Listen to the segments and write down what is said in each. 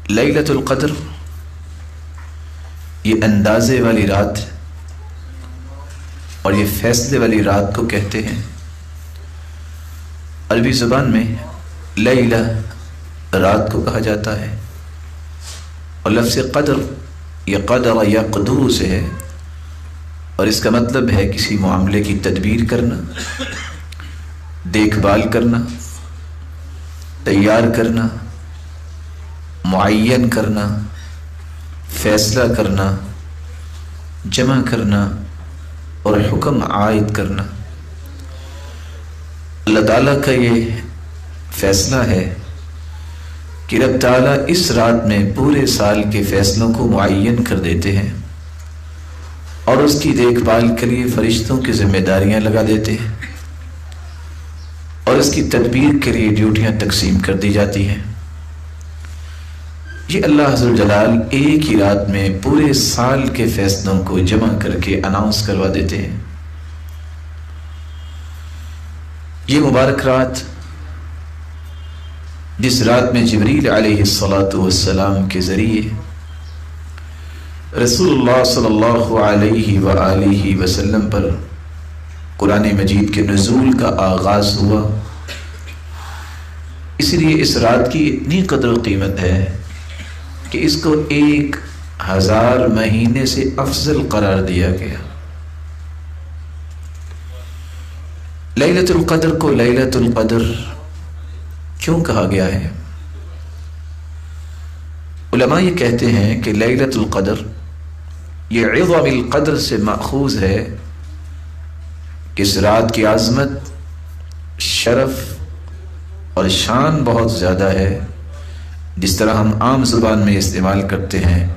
لیلۃ القدر یہ اندازے والی رات اور یہ فیصلے والی رات کو کہتے ہیں۔ عربی زبان میں لیلہ رات کو کہا جاتا ہے، اور لفظ قدر یہ قدر یا قدور سے ہے، اور اس کا مطلب ہے کسی معاملے کی تدبیر کرنا، دیکھ بھال کرنا، تیار کرنا، معین کرنا، فیصلہ کرنا، جمع کرنا اور حکم عائد کرنا۔ اللہ تعالیٰ کا یہ فیصلہ ہے کہ رب تعالیٰ اس رات میں پورے سال کے فیصلوں کو معین کر دیتے ہیں اور اس کی دیکھ بھال کے لیے فرشتوں کی ذمہ داریاں لگا دیتے ہیں اور اس کی تدبیر کے لیے ڈیوٹیاں تقسیم کر دی جاتی ہیں۔ یہ اللہ عز و جلال ایک ہی رات میں پورے سال کے فیصلوں کو جمع کر کے اناؤنس کروا دیتے ہیں۔ یہ مبارک رات، جس رات میں جبریل علیہ السلام کے ذریعے رسول اللہ صلی اللہ علیہ وآلہ وسلم پر قرآن مجید کے نزول کا آغاز ہوا، اس لیے اس رات کی اتنی قدر و قیمت ہے کہ اس کو 1000 مہینے سے افضل قرار دیا گیا۔ لیلۃ القدر کو لیلۃ القدر کیوں کہا گیا ہے؟ علماء یہ کہتے ہیں کہ لیلۃ القدر یہ عظم القدر سے ماخوذ ہے کہ اس رات کی عظمت، شرف اور شان بہت زیادہ ہے۔ جس طرح ہم عام زبان میں استعمال کرتے ہیں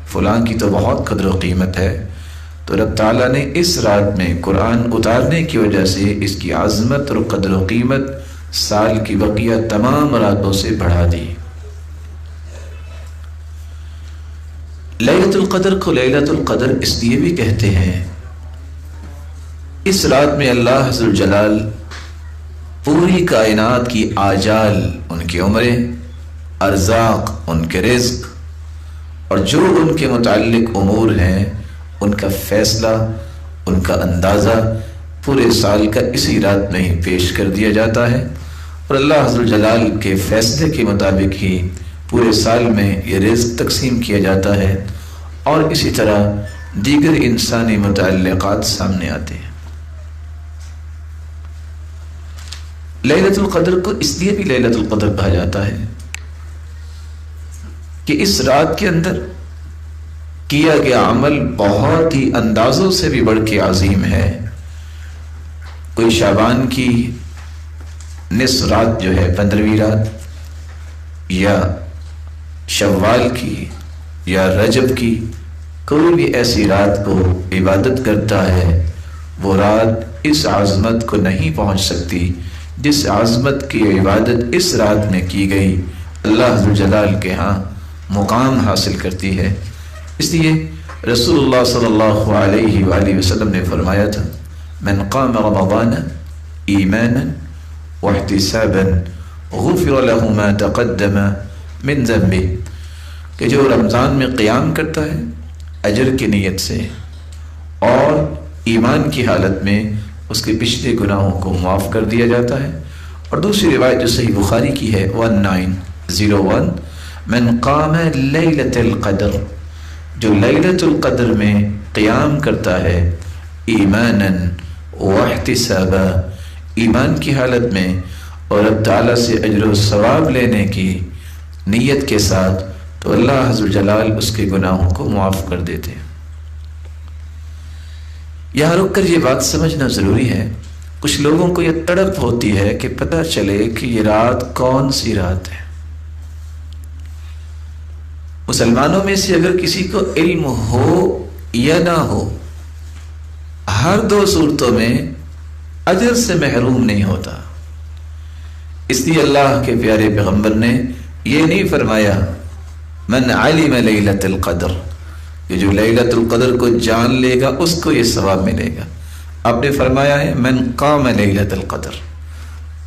فلاں کی تو بہت قدر و قیمت ہے، تو رب تعالیٰ نے اس رات میں قرآن اتارنے کی وجہ سے اس کی عظمت اور قدر و قیمت سال کی بقیہ تمام راتوں سے بڑھا دی۔ لیلۃ القدر کو لیلۃ القدر اس لیے بھی کہتے ہیں، اس رات میں اللہ عز و جلال پوری کائنات کی آجال، ان کی عمریں، ارزاق، ان کے رزق اور جو ان کے متعلق امور ہیں ان کا فیصلہ، ان کا اندازہ پورے سال کا اسی رات میں ہی پیش کر دیا جاتا ہے، اور اللہ عز و جلال کے فیصلے کے مطابق ہی پورے سال میں یہ رزق تقسیم کیا جاتا ہے، اور اسی طرح دیگر انسانی متعلقات سامنے آتے ہیں۔ لیلۃ القدر کو اس لیے بھی لیلۃ القدر کہا جاتا ہے کہ اس رات کے اندر کیا گیا عمل بہت ہی اندازوں سے بھی بڑھ کے عظیم ہے۔ کوئی شعبان کی نصف رات جو ہے 15ویں رات، یا شوال کی یا رجب کی کوئی بھی ایسی رات کو عبادت کرتا ہے، وہ رات اس عظمت کو نہیں پہنچ سکتی جس عظمت کی عبادت اس رات میں کی گئی اللہ عز و جلال کے ہاں مقام حاصل کرتی ہے۔ اس لیے رسول اللہ صلی اللہ علیہ وآلہ وسلم نے فرمایا تھا، من قام رمضان ایمانا واحتسابا غفر له ما تقدم من ذنبه، کہ جو رمضان میں قیام کرتا ہے اجر کی نیت سے اور ایمان کی حالت میں، اس کے پچھلے گناہوں کو معاف کر دیا جاتا ہے۔ اور دوسری روایت جو صحیح بخاری کی ہے 1901، من قام لیلۃ القدر، جو لیلۃ القدر میں قیام کرتا ہے ایمانا واحتسابا، ایمان کی حالت میں اور رب تعالیٰ سے اجر و ثواب لینے کی نیت کے ساتھ، تو اللہ عز و جلال اس کے گناہوں کو معاف کر دیتے ہیں۔ یہاں رک کر یہ بات سمجھنا ضروری ہے، کچھ لوگوں کو یہ تڑپ ہوتی ہے کہ پتہ چلے کہ یہ رات کون سی رات ہے۔ مسلمانوں میں سے اگر کسی کو علم ہو یا نہ ہو، ہر دو صورتوں میں اجر سے محروم نہیں ہوتا۔ اس لیے اللہ کے پیارے پیغمبر نے یہ نہیں فرمایا من علم لیلۃ القدر، کہ جو لیلۃ القدر کو جان لے گا اس کو یہ ثواب ملے گا۔ آپ نے فرمایا ہے من قام لیلۃ القدر،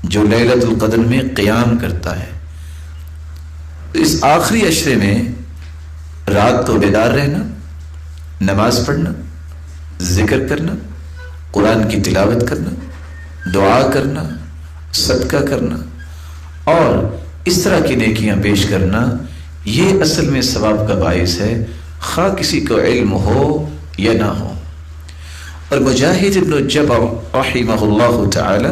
جو لیلۃ القدر میں قیام کرتا ہے۔ اس آخری عشرے میں رات کو بیدار رہنا، نماز پڑھنا، ذکر کرنا، قرآن کی تلاوت کرنا، دعا کرنا، صدقہ کرنا اور اس طرح کی نیکیاں پیش کرنا، یہ اصل میں ثواب کا باعث ہے، خواہ کسی کو علم ہو یا نہ ہو۔ اور مجاہد ابن جبر رحمہ اللہ تعالی،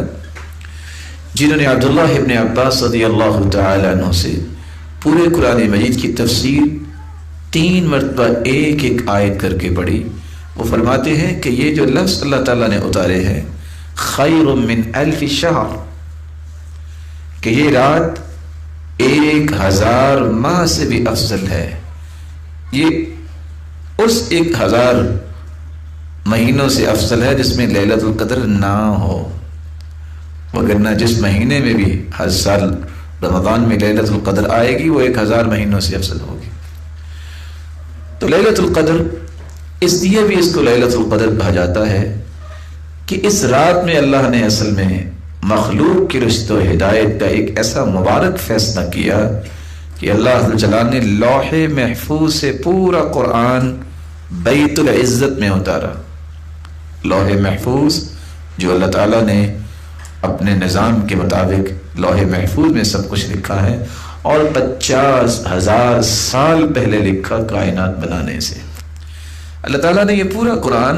جنہوں نے عبداللہ ابن عباس رضی اللہ تعالی عنہ سے پورے قرآن مجید کی تفسیر 3 مرتبہ ایک ایک آیت کر کے پڑھی، وہ فرماتے ہیں کہ یہ جو لفظ اللہ تعالیٰ نے اتارے ہیں خیر من 1000 شہر، کہ یہ رات 1000 ماہ سے بھی افضل ہے، یہ اس 1000 مہینوں سے افضل ہے جس میں لیلۃ القدر نہ ہو، وگرنہ جس مہینے میں بھی ہر سال رمضان میں لیلۃ القدر آئے گی وہ 1000 مہینوں سے افضل ہوگی۔ تو لیلۃ القدر اس لیے بھی اس کو لیلۃ القدر کہا جاتا ہے کہ اس رات میں اللہ نے اصل میں مخلوق کی رشد و ہدایت کا ایک ایسا مبارک فیصلہ کیا کہ اللہ جلال نے لوح محفوظ سے پورا قرآن بیت العزت میں اتارا۔ لوح محفوظ جو اللہ تعالیٰ نے اپنے نظام کے مطابق لوح محفوظ میں سب کچھ لکھا ہے، اور 50,000 سال پہلے لکھا کائنات بنانے سے۔ اللہ تعالیٰ نے یہ پورا قرآن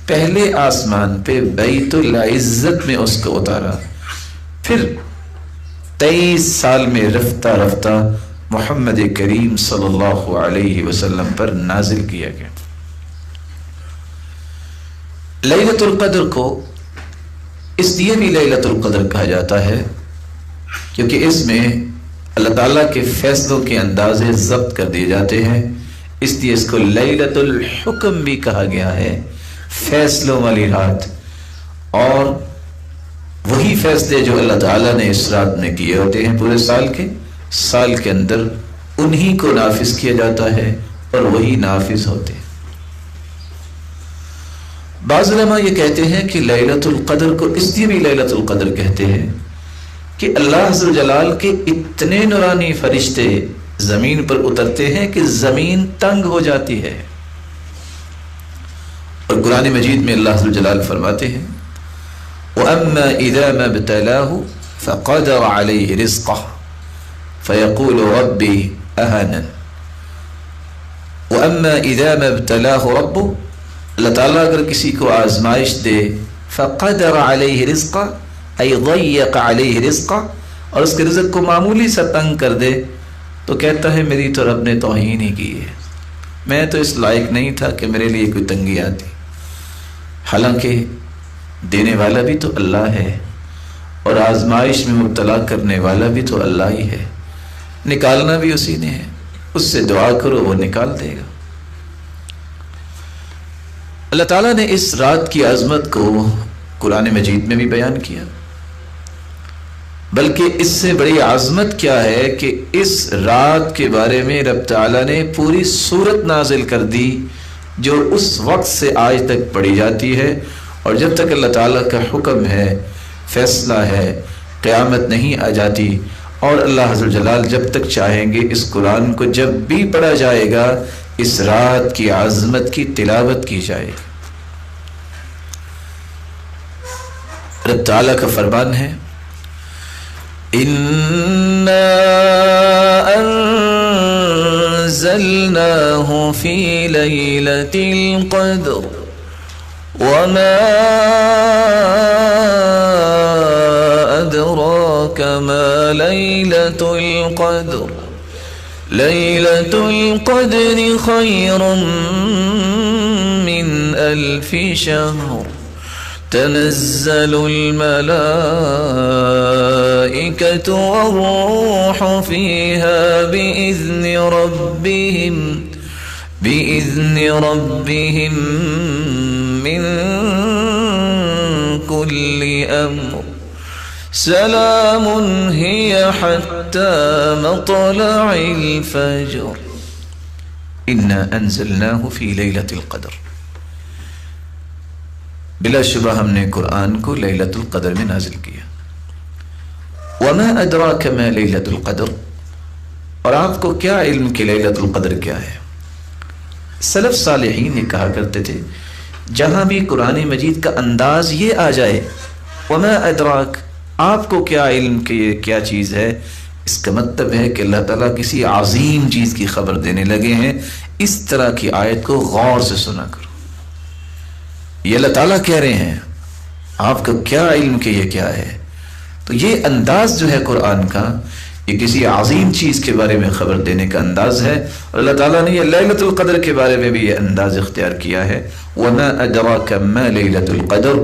پہلے آسمان پہ بیت العزت میں اس کو اتارا، پھر 23 سال میں رفتہ رفتہ محمد کریم صلی اللہ علیہ وسلم پر نازل کیا گیا۔ لیلۃ القدر کو اس لیے بھی لیلۃ القدر کہا جاتا ہے کیونکہ اس میں اللہ تعالیٰ کے فیصلوں کے اندازے ضبط کر دیے جاتے ہیں، اس لیے اس کو لیلۃ الحکم بھی کہا گیا ہے، فیصلوں والی رات۔ اور وہی فیصلے جو اللہ تعالیٰ نے اس رات میں کیے ہوتے ہیں پورے سال کے اندر انہی کو نافذ کیا جاتا ہے اور وہی نافذ ہوتے ہیں۔ بعض علماء یہ کہتے ہیں کہ لیلۃ القدر کو اس لیے بھی لیلۃ القدر کہتے ہیں کہ اللہ عز و جلال کے اتنے نورانی فرشتے زمین پر اترتے ہیں کہ زمین تنگ ہو جاتی ہے، اور قرآن مجید میں اللہ عز و جلال فرماتے ہیں وَأَمَّا إِذَا مَا ابْتَلَاهُ فَقَدَرَ عَلَيْهِ رِزْقَهُ فَيَقُولُ رَبِّي أَهَانَنِ۔ وَأَمَّا إِذَا مَا ابْتَلَاهُ رَبُّهُ، اللہ تعالیٰ اگر کسی کو آزمائش دے، فَقَدَرَ عَلَيْهِ رِزْقَهُ أي ضيق عليه رزقا، اور اس کے رزق کو معمولی سا تنگ کر دے تو کہتا ہے میری تو رب نے توہین ہی کی ہے، میں تو اس لائق نہیں تھا کہ میرے لیے کوئی تنگی آتی۔ حالانکہ دینے والا بھی تو اللہ ہے اور آزمائش میں مبتلا کرنے والا بھی تو اللہ ہی ہے، نکالنا بھی اسی نے ہے، اس سے دعا کرو وہ نکال دے گا۔ اللہ تعالیٰ نے اس رات کی عظمت کو قرآن مجید میں بھی بیان کیا، بلکہ اس سے بڑی عظمت کیا ہے کہ اس رات کے بارے میں رب تعالیٰ نے پوری سورت نازل کر دی جو اس وقت سے آج تک پڑھی جاتی ہے، اور جب تک اللہ تعالیٰ کا حکم ہے، فیصلہ ہے، قیامت نہیں آ جاتی، اور اللہ عز و جلال جب تک چاہیں گے اس قرآن کو جب بھی پڑھا جائے گا اس رات کی عظمت کی تلاوت کی جائے گی۔ رب تعالیٰ کا فرمان ہے اِنَّا أَنزَلْنَاهُ فِي لَيْلَةِ الْقَدْرِ وَمَا أَدْرَاكَ مَا لَيْلَةُ الْقَدْرِ لَيْلَةُ الْقَدْرِ خَيْرٌ مِّنْ 1000 شَهْرٍ تنزل الملائكة والروح فيها بإذن ربهم من كل أمر سلام هي حتى مطلع الفجر إنا أنزلناه في ليلة القدر۔ بلا شبہ ہم نے قرآن کو لیلۃ القدر میں نازل کیا۔ وما ادراک ما لیلۃ القدر، اور آپ کو کیا علم کہ لیلۃ القدر کیا ہے؟ سلف صالحین یہ کہا کرتے تھے جہاں بھی قرآن مجید کا انداز یہ آ جائے وما ادراک، آپ کو کیا علم کہ یہ کیا چیز ہے، اس کا مطلب ہے کہ اللہ تعالیٰ کسی عظیم چیز کی خبر دینے لگے ہیں. اس طرح کی آیت کو غور سے سنا کرو. یہ اللہ تعالیٰ کہہ رہے ہیں آپ کو کیا علم کہ یہ کیا ہے. تو یہ انداز جو ہے قرآن کا، یہ کسی عظیم چیز کے بارے میں خبر دینے کا انداز ہے. اور اللہ تعالیٰ نے یہ لیلۃ القدر کے بارے میں بھی یہ انداز اختیار کیا ہے. وَمَا أَدْرَاكَ مَا لَيْلَةُ الْقَدْرِ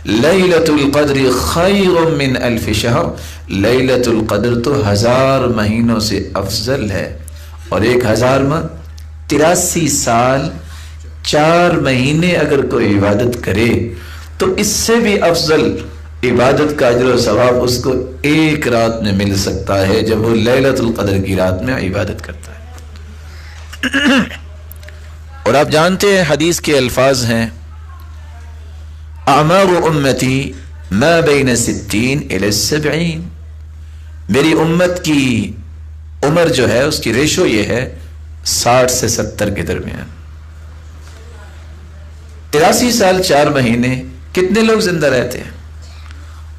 لیلۃ القدر خیر من الف شہر. لیلۃ القدر تو 1000 مہینوں سے افضل ہے. اور 1000 ماہ 83 سال 4 مہینے اگر کوئی عبادت کرے تو اس سے بھی افضل عبادت کا اجر و ثواب اس کو ایک رات میں مل سکتا ہے جب وہ لیلۃ القدر کی رات میں عبادت کرتا ہے. اور آپ جانتے ہیں حدیث کے الفاظ ہیں اعمار امتی ما بین 60 الی 70. میری امت کی عمر جو ہے اس کی ریشو یہ ہے 60 سے 70 کے درمیان. 83 سال 4 مہینے کتنے لوگ زندہ رہتے ہیں؟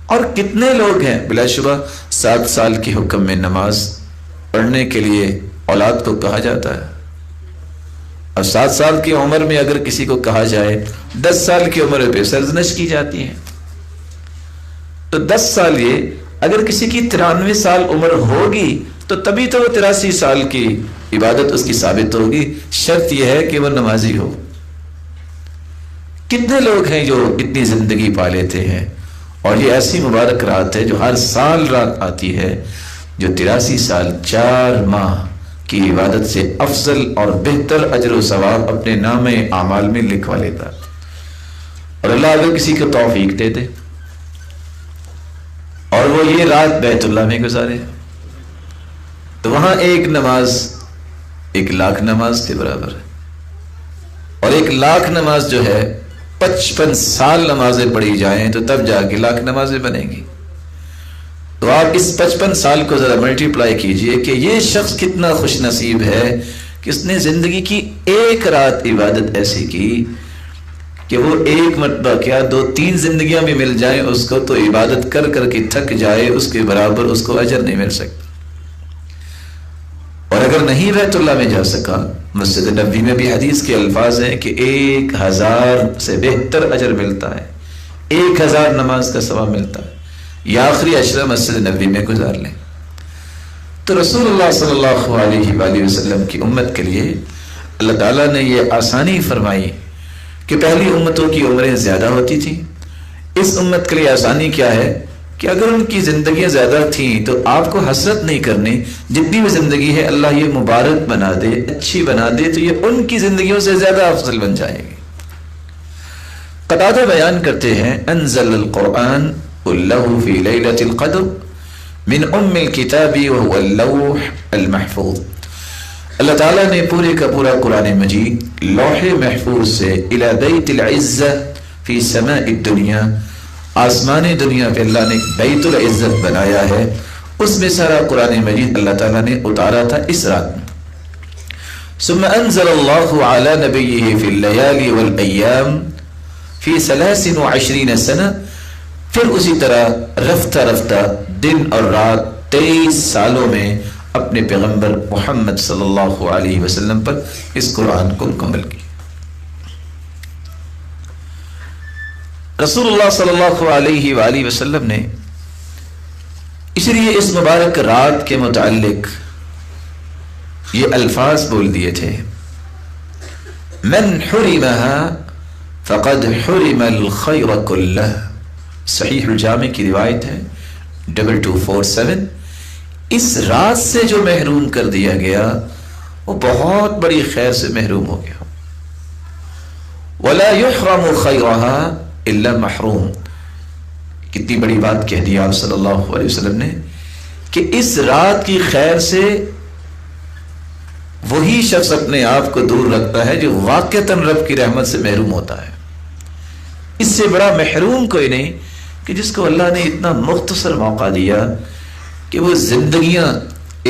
اور کتنے لوگ ہیں بلا شبہ 7 سال کی حکم میں نماز پڑھنے کے لیے اولاد کو کہا جاتا ہے. اور 7 سال کی عمر میں اگر کسی کو کہا جائے 10 سال کی عمر پہ سرزنش کی جاتی ہے. تو 10 سال یہ اگر کسی کی 93 سال عمر ہوگی تو تبھی تو وہ 83 سال کی عبادت اس کی ثابت ہوگی. شرط یہ ہے کہ وہ نمازی ہو. کتنے لوگ ہیں جو اتنی زندگی پا لیتے ہیں؟ اور یہ ایسی مبارک رات ہے جو ہر سال رات آتی ہے جو 83 سال 4 ماہ کی عبادت سے افضل اور بہتر اجر و ثواب اپنے نام اعمال میں لکھوا لیتا. اور اللہ اگر کسی کو توفیق دے دے اور وہ یہ رات بیت اللہ میں گزارے تو وہاں ایک نماز 1,00,000 نماز کے برابر ہے. اور 1,00,000 نماز جو ہے 55 سال نمازیں پڑھی جائیں تو تب جا کے 1,00,000 نمازیں بنیں گی. تو آپ اس 55 سال کو ذرا ملٹیپلائی کیجئے کہ یہ شخص کتنا خوش نصیب ہے کہ اس نے زندگی کی ایک رات عبادت ایسی کی کہ وہ ایک مرتبہ کیا 2-3 زندگیاں بھی مل جائیں اس کو تو عبادت کر کر کے تھک جائے اس کے برابر اس کو اجر نہیں مل سکتا. اور اگر نہیں بیت اللہ میں جا سکا، مسجد نبوی میں بھی حدیث کے الفاظ ہیں کہ 1000 سے بہتر اجر ملتا ہے، 1000 نماز کا ثواب ملتا ہے. یا آخری عشرہ مسجد نبوی میں گزار لیں. تو رسول اللہ صلی اللہ علیہ وآلہ وسلم کی امت کے لیے اللہ تعالیٰ نے یہ آسانی فرمائی کہ پہلی امتوں کی عمریں زیادہ ہوتی تھیں. اس امت کے لیے آسانی کیا ہے کہ اگر ان کی زندگیاں زیادہ تھیں تو آپ کو حسرت نہیں کرنی. جتنی بھی زندگی ہے اللہ یہ مبارک بنا دے، اچھی بنا دے تو یہ ان کی زندگیوں سے زیادہ افضل بن جائے گی. قتادہ بیان کرتے ہیں انزل القرآن له في ليلة القدر من الكتاب وهو اللوح المحفوظ. اللہ تعالیٰ نے پورے کا پورا قرآن مجید لوح محفوظ سے الى بیت العزہ فی سماء الدنیا، آسمان دنیا پہ اللہ نے بیت العزت بنایا ہے. اس میں سارا قرآن مجید اللہ تعالیٰ نے اتارا تھا اس رات میں. ثم انزل اللہ علی نبیہ فی اللیالی والایام فی 23 سنہ. پھر اسی طرح رفتہ رفتہ دن اور رات 23 سالوں میں اپنے پیغمبر محمد صلی اللہ علیہ وسلم پر اس قرآن کو مکمل کی. رسول اللہ صلی اللہ علیہ وآلہ وسلم نے اس لیے اس مبارک رات کے متعلق یہ الفاظ بول دیے تھے من حرمها فقد حرم الخیر کلہ. صحیح الجامع کی روایت ہے 2247. اس رات سے جو محروم کر دیا گیا وہ بہت بڑی خیر سے محروم ہو گیا. ولا يحرم خيرها الا محروم. کتنی بڑی بات کہہ دی آپ صلی اللہ علیہ وسلم نے کہ اس رات کی خیر سے وہی شخص اپنے آپ کو دور رکھتا ہے جو واقعتاً رب کی رحمت سے محروم ہوتا ہے. اس سے بڑا محروم کوئی نہیں کہ جس کو اللہ نے اتنا مختصر موقع دیا کہ وہ زندگیاں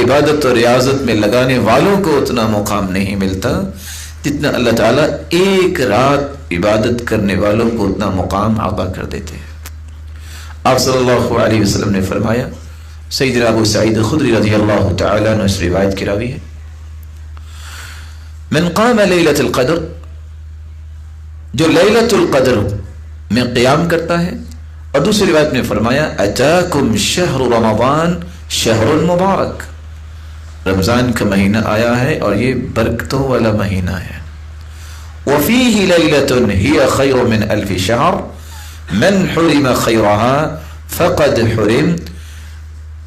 عبادت اور ریاضت میں لگانے والوں کو اتنا مقام نہیں ملتا جتنا اللہ تعالیٰ ایک رات عبادت کرنے والوں کو اتنا مقام عطا کر دیتے ہیں۔ آپ صلی اللہ علیہ وسلم نے فرمایا، سیدنا ابو سعید خدری رضی اللہ تعالیٰ عنہ اس روایت کی راوی ہے، من قام لیلۃ القدر، جو لیلۃ القدر میں قیام کرتا ہے، اور دوسری روایت میں فرمایا اتاکم شہر رمضان شہر مبارک، رمضان کا مہینہ آیا ہے اور یہ برکتوں والا مہینہ ہے، وفیہ لیلۃ ہی خیر من الف شہر من حرم خیرها فقد حرم،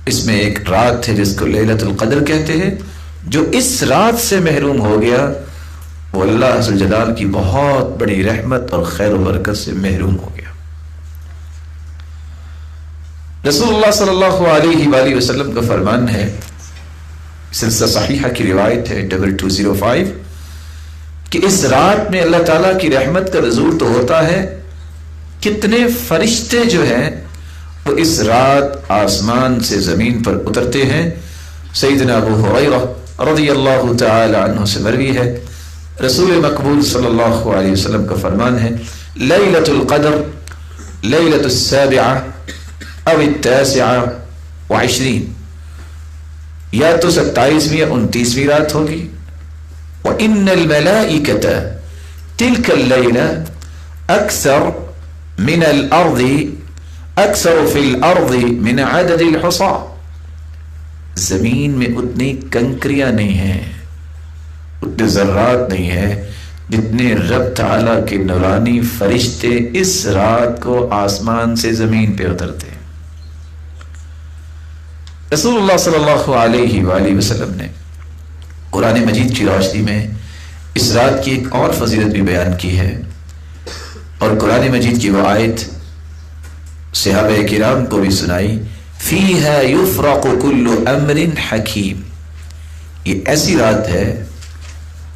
اس میں ایک رات ہے جس کو لیلۃ القدر کہتے ہیں، جو اس رات سے محروم ہو گیا وہ اللہ عز و جلال کی بہت بڑی رحمت اور خیر و برکت سے محروم ہو گیا۔ رسول اللہ صلی اللہ علیہ وآلہ وسلم کا فرمان ہے، سلسلہ صحیحہ کی روایت ہے 2205، کہ اس رات میں اللہ تعالیٰ کی رحمت کا نزول تو ہوتا ہے، کتنے فرشتے جو ہیں وہ اس رات آسمان سے زمین پر اترتے ہیں۔ سیدنا ابو ہریرہ رضی اللہ تعالی عنہ سے مروی ہے، رسول مقبول صلی اللہ علیہ وسلم کا فرمان ہے، لیلۃ القدر لیلۃ السابعہ او التاسعہ وعشرین، یا تو 27ویں یا 29ویں رات ہوگی، وَإِنَّ الْمَلَائِكَةَ تِلْكَ اللَّيْلَةَ أَكْثَرُ مِنَ الْأَرْضِ أَكْثَرُ فِي الْأَرْضِ مِنْ عَدَدِ الْحُصَى، زمین میں اتنی کنکریاں نہیں ہیں، اتنے ذرات نہیں ہیں جتنے رب تعالیٰ کے نورانی فرشتے اس رات کو آسمان سے زمین پہ اترتے ہیں۔ رسول اللہ صلی اللہ علیہ وآلہ وسلم نے قرآن مجید کی روشنی میں اس رات کی ایک اور فضیلت بھی بیان کی ہے، اور قرآن مجید کی وہ آیت صحابہ کرام کو بھی سنائی، فیہا یفرق کل امر حکیم، یہ ایسی رات ہے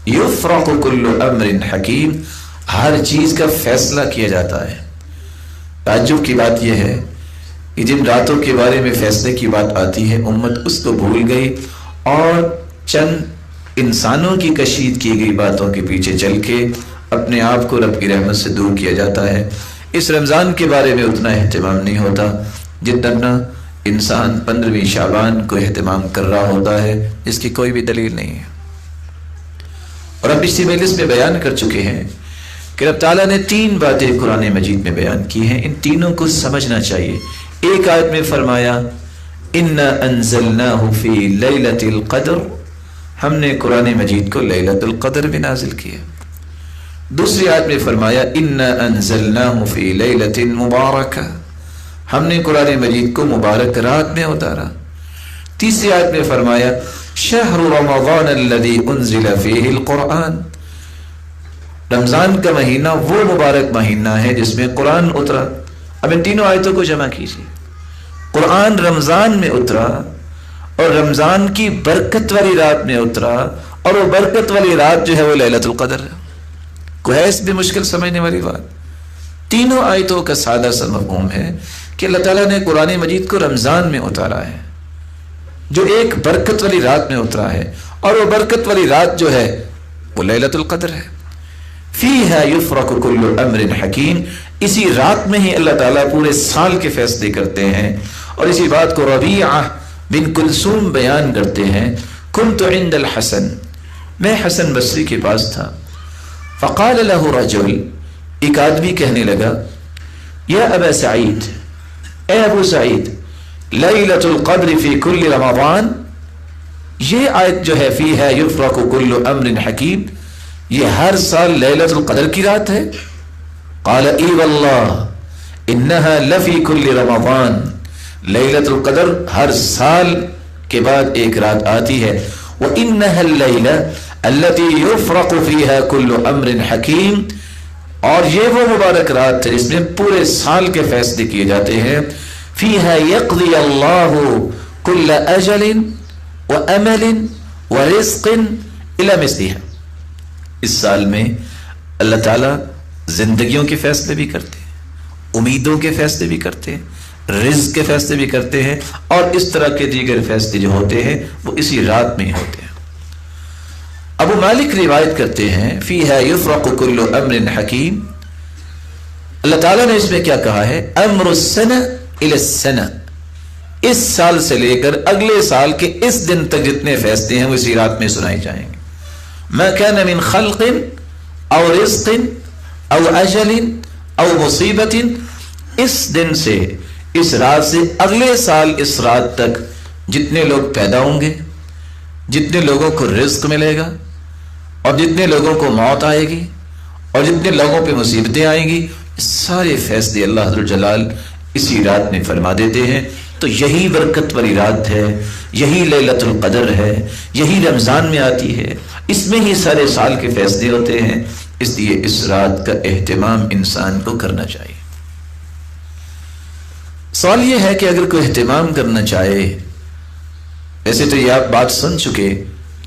یفرق کل امر حکیم، ہر چیز کا فیصلہ کیا جاتا ہے۔ تعجب کی بات یہ ہے کہ جن راتوں کے بارے میں فیصلے کی بات آتی ہے امت اس کو بھول گئی اور چند انسانوں کی کشید کی گئی باتوں کے پیچھے چل کے اپنے آپ کو رب کی رحمت سے دور کیا جاتا ہے۔ اس رمضان کے بارے میں اتنا اہتمام نہیں ہوتا جتنا انسان 15ویں شعبان کو اہتمام کر رہا ہوتا ہے، جس کی کوئی بھی دلیل نہیں ہے۔ اور اب پچھلی مجلس میں بیان کر چکے ہیں کہ رب تعالیٰ نے 3 باتیں قرآن مجید میں بیان کی ہیں، ان تینوں کو سمجھنا چاہیے۔ ایک آیت میں فرمایا اِنَّا أَنزَلْنَاهُ فِي لَيْلَةِ الْقَدْرِ، ہم نے قرآن مجید کو لیلۃ القدر میں نازل کیا۔ دوسری آیت میں فرمایا اِنَّا أَنزَلْنَاهُ فِي لَيْلَةٍ مُبَارَكَةٍ، ہم نے قرآن مجید کو مبارک رات میں اتارا۔ تیسری آیت میں فرمایا شہر رمضان الذي انزل فيه القرآن، رمضان کا مہینہ وہ مبارک مہینہ ہے جس میں قرآن اترا۔ اب ان تینوں آیتوں کو جمع کیجیے، قرآن رمضان میں اترا اور رمضان کی برکت والی رات میں اترا، اور وہ برکت والی رات جو ہے وہ لیلۃ القدر ہے۔ کوئی ہے اس بھی مشکل سمجھنے والی بات؟ تینوں آیتوں کا سادہ سا مفہوم ہے کہ اللہ تعالیٰ نے قرآن مجید کو رمضان میں اتارا ہے، جو ایک برکت والی رات میں اترا ہے، اور وہ برکت والی رات جو ہے وہ لیلۃ القدر ہے۔ فیہا یفرق کل امر حکیم، اسی رات میں ہی اللہ تعالیٰ پورے سال کے فیصلے کرتے ہیں، اور اسی بات کو ربیعہ بن کلثوم بیان کرتے ہیں، کنت عند الحسن، میں حسن بصری کے پاس تھا، فقال له رجل، ایک آدمی کہنے لگا، یا ابا سعید، اے ابو سعید، لیلۃ القدر فی کل رمضان، یہ آیت جو ہے فیہا یفرق کل امر حکیم، یہ ہر سال لیلۃ القدر کی رات ہے؟ قال ای واللہ انہا لفی کل رمضان، لیلۃ القدر ہر سال کے بعد ایک رات آتی ہے، وانہا اللیلہ التی یفرق فیہا کل امر حکیم، اور یہ وہ مبارک رات ہے جس میں پورے سال کے فیصلے کیے جاتے ہیں، فیہا یقضی اللہ کل اجل وامل ورزق الی مثلہا، اس سال میں اللہ تعالیٰ زندگیوں کے فیصلے بھی کرتے ہیں، امیدوں کے فیصلے بھی کرتے ہیں، رزق کے فیصلے بھی کرتے ہیں اور اس طرح کے دیگر فیصلے جو ہوتے ہیں وہ اسی رات میں ہی ہوتے ہیں۔ ابو مالک روایت کرتے ہیں فیہا یفرق کل امر حکیم، اللہ تعالیٰ نے اس میں کیا کہا ہے؟ امر السنہ الی السنہ، اس سال سے لے کر اگلے سال کے اس دن تک جتنے فیصلے ہیں وہ اسی رات میں سنائے جائیں گے۔ ما کان من خلق او رزق او اجل او مصیبت، اس دن سے اس رات سے اگلے سال اس رات تک جتنے لوگ پیدا ہوں گے، جتنے لوگوں کو رزق ملے گا اور جتنے لوگوں کو موت آئے گی اور جتنے لوگوں پہ مصیبتیں آئیں گی، سارے فیصلے اللہ ذو الجلال اسی رات میں فرما دیتے ہیں۔ تو یہی برکت والی رات ہے، یہی لیلۃ القدر ہے، یہی رمضان میں آتی ہے، اس میں ہی سارے سال کے فیصلے ہوتے ہیں، اس لیے اس رات کا اہتمام انسان کو کرنا چاہیے۔ سوال یہ ہے کہ اگر کوئی اہتمام کرنا چاہے، ویسے تو یہ آپ بات سن چکے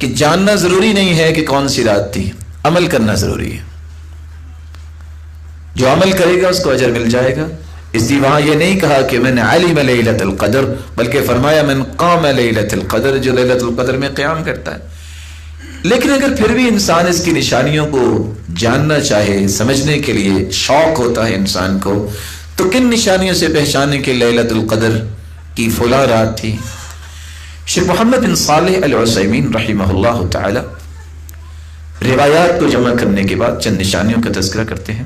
کہ جاننا ضروری نہیں ہے کہ کون سی رات تھی، عمل کرنا ضروری ہے۔ جو عمل کرے گا اس کو اجر مل جائے گا، اس لیے وہاں یہ نہیں کہا کہ من علم لیلۃ القدر، بلکہ فرمایا من قام لیلۃ القدر، جو لیلۃ القدر میں قیام کرتا ہے۔ لیکن اگر پھر بھی انسان اس کی نشانیوں کو جاننا چاہے، سمجھنے کے لیے شوق ہوتا ہے انسان کو، تو کن نشانیوں سے پہچانے کہ لیلۃ القدر کی فلاں رات تھی؟ شیخ محمد بن صالح العثیمین رحمہ اللہ تعالی روایات کو جمع کرنے کے بعد چند نشانیوں کا تذکرہ کرتے ہیں۔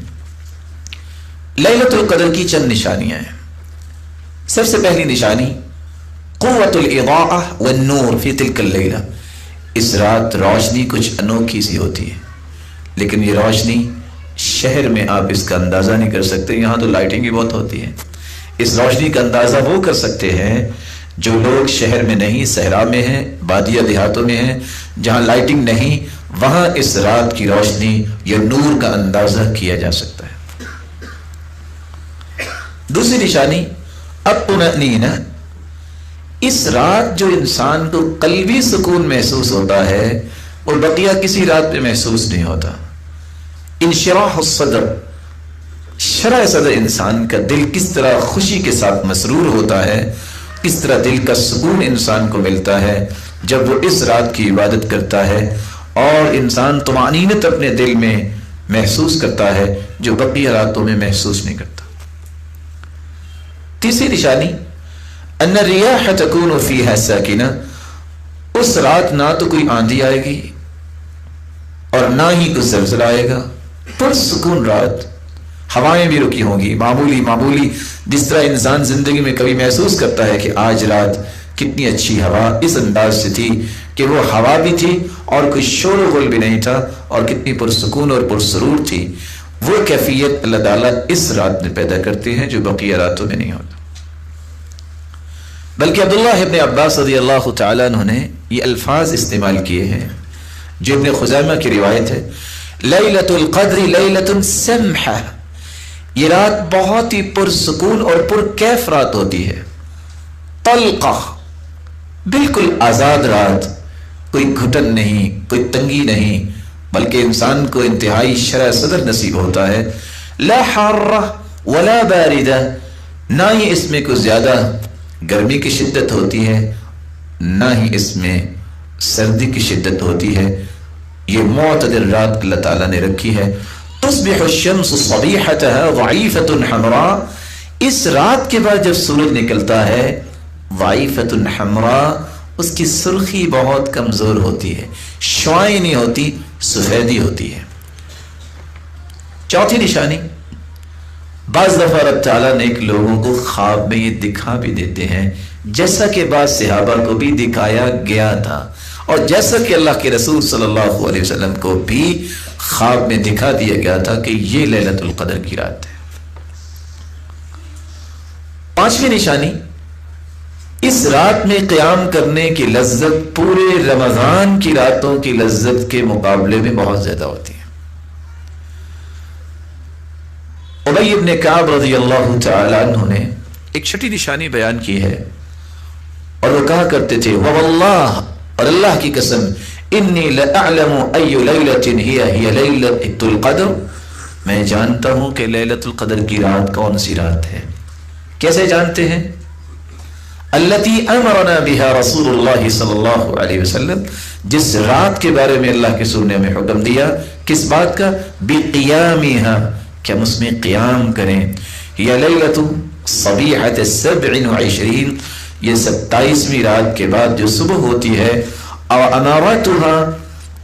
لیلۃ القدر کی چند نشانیاں ہیں۔ سب سے پہلی نشانی قوت الاضاءہ والنور فی تلک اللیلہ، اس رات روشنی کچھ انوکھی سی ہوتی ہے، لیکن یہ روشنی شہر میں آپ اس کا اندازہ نہیں کر سکتے، یہاں تو لائٹنگ بھی بہت ہوتی ہے۔ اس روشنی کا اندازہ وہ کر سکتے ہیں جو لوگ شہر میں نہیں، صحرا میں ہیں، بادیہ دیہاتوں میں ہیں، جہاں لائٹنگ نہیں، وہاں اس رات کی روشنی یا نور کا اندازہ کیا جا سکتا ہے۔ دوسری نشانی الطمأنینہ، اس رات جو انسان کو قلبی سکون محسوس ہوتا ہے اور بقیہ کسی رات پہ محسوس نہیں ہوتا۔ انشراح الصدر، شرح صدر انسان کا دل کس طرح خوشی کے ساتھ مسرور ہوتا ہے، کس طرح دل کا سکون انسان کو ملتا ہے جب وہ اس رات کی عبادت کرتا ہے، اور انسان طمأنینت اپنے دل میں محسوس کرتا ہے جو بقیہ راتوں میں محسوس نہیں کرتا۔ تیسری نشانی ان الریاح تکون فیہا ساکنہ، اس رات نہ تو کوئی آندھی آئے گی اور نہ ہی کوئی زلزلہ آئے گا، پرسکون رات، ہوائیں بھی رکی ہوں گی، معمولی جس طرح انسان زندگی میں کبھی محسوس کرتا ہے کہ آج رات کتنی اچھی ہوا اس انداز سے تھی کہ وہ ہوا بھی تھی اور کوئی شور و غل بھی نہیں تھا، اور کتنی پرسکون اور پرسرور تھی، وہ کیفیت اللہ تعالیٰ اس رات میں پیدا کرتے ہیں جو بقیہ راتوں میں نہیں ہوتا۔ بلکہ عبداللہ ابن عباس رضی اللہ تعالیٰ عنہ نے یہ الفاظ استعمال کیے ہیں جو ابن خزیمہ کی روایت ہے، لیلۃ القدر لیلۃ سمحہ، یہ رات بہت ہی پرسکون اور پرکیف رات ہوتی ہے، طلقہ، بالکل آزاد رات، کوئی گھٹن نہیں، کوئی تنگی نہیں، بلکہ انسان کو انتہائی شرح صدر نصیب ہوتا ہے، لا حارہ ولا باردہ، نہ ہی اس میں کوئی زیادہ گرمی کی شدت ہوتی ہے نہ ہی اس میں سردی کی شدت ہوتی ہے، یہ معتدل رات اللہ تعالیٰ نے رکھی ہے۔ تصبح الشمس صبیحتها ضعیفۃ حمراء، اس رات کے بعد جب سورج نکلتا ہے، ضعیفۃ حمراء، اس کی سرخی بہت کمزور ہوتی ہے، شعاعیں نہیں ہوتی، سفیدی ہوتی ہے۔ چوتھی نشانی، بعض دفعہ رب تعالیٰ نے ایک لوگوں کو خواب میں یہ دکھا بھی دیتے ہیں، جیسا کہ بعض صحابہ کو بھی دکھایا گیا تھا، اور جیسا کہ اللہ کے رسول صلی اللہ علیہ وسلم کو بھی خواب میں دکھا دیا گیا تھا کہ یہ لیلۃ القدر کی رات ہے۔ پانچویں نشانی، اس رات میں قیام کرنے کی لذت پورے رمضان کی راتوں کی لذت کے مقابلے میں بہت زیادہ ہوتی ہے۔ ابی بن کعب رضی اللہ تعالی عنہ نے ایک چھٹی نشانی بیان کی ہے، اور وہ کہا کرتے تھے واللہ، اور اللہ کی قسم، انی لأعلم ای لیلۃ ہی لیلۃ القدر، میں جانتا ہوں کہ لیلۃ القدر کی رات کون سی رات ہے۔ کیسے جانتے ہیں؟ التی امرنا بها رسول اللہ صلی اللہ علیہ وسلم، جس رات کے بارے میں اللہ کے رسول نے ہمیں حکم دیا، کس بات کا؟ بقیامها، کہ ہم اس میں قیام کریں. یا لیلۃ صبیحۃ 27، یہ 27ویں رات کے بعد جو صبح ہوتی ہے. اور اماراتها،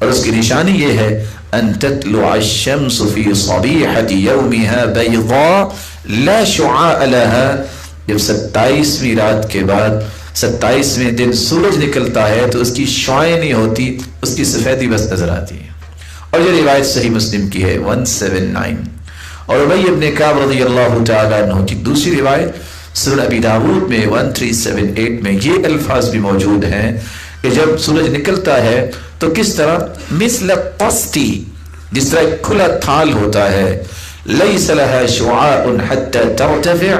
اور اس کی نشانی یہ ہے، ان تطلع الشمس فی صبیحۃ یومها بیضاء لا شعاع لها، جب 27ویں رات کے بعد 27ویں دن سورج نکلتا ہے تو اس کی شعاعیں نہیں ہوتی، اس کی سفیدی بس نظر آتی ہے. اور یہ روایت صحیح مسلم کی ہے 179. اور ابی ابن کعب رضی اللہ تعالیٰ عنہ کی دوسری روایت سنن ابی داؤد میں 1378 میں یہ الفاظ بھی موجود ہیں کہ جب سورج نکلتا ہے تو کس طرح؟ مثل قسطی، جس طرح ایک کھلا تھال ہوتا ہے. لیس لها شعاع حتى ترتفع،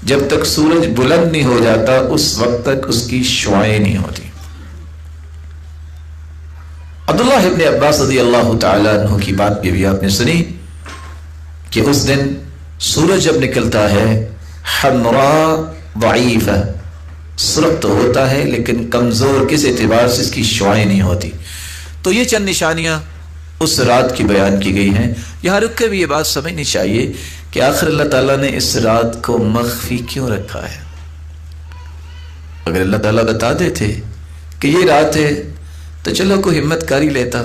جب تک سورج بلند نہیں ہو جاتا اس وقت تک اس کی شعاعیں نہیں ہوتی. عبداللہ ابن عباس رضی اللہ تعالیٰ عنہ کی بات بھی آپ نے سنی کہ اس دن سورج جب نکلتا ہے حمراء ضعیفہ، سرخ تو ہوتا ہے لیکن کمزور، کس اعتبار سے؟ اس کی شعاعیں نہیں ہوتی. تو یہ چند نشانیاں اس رات کی بیان کی گئی ہیں. یہاں رک کے بھی یہ بات سمجھنی چاہیے کہ آخر اللہ تعالیٰ نے اس رات کو مخفی کیوں رکھا ہے؟ اگر اللہ تعالیٰ بتا دیتے کہ یہ رات ہے تو چلو کوئی ہمت کاری لیتا.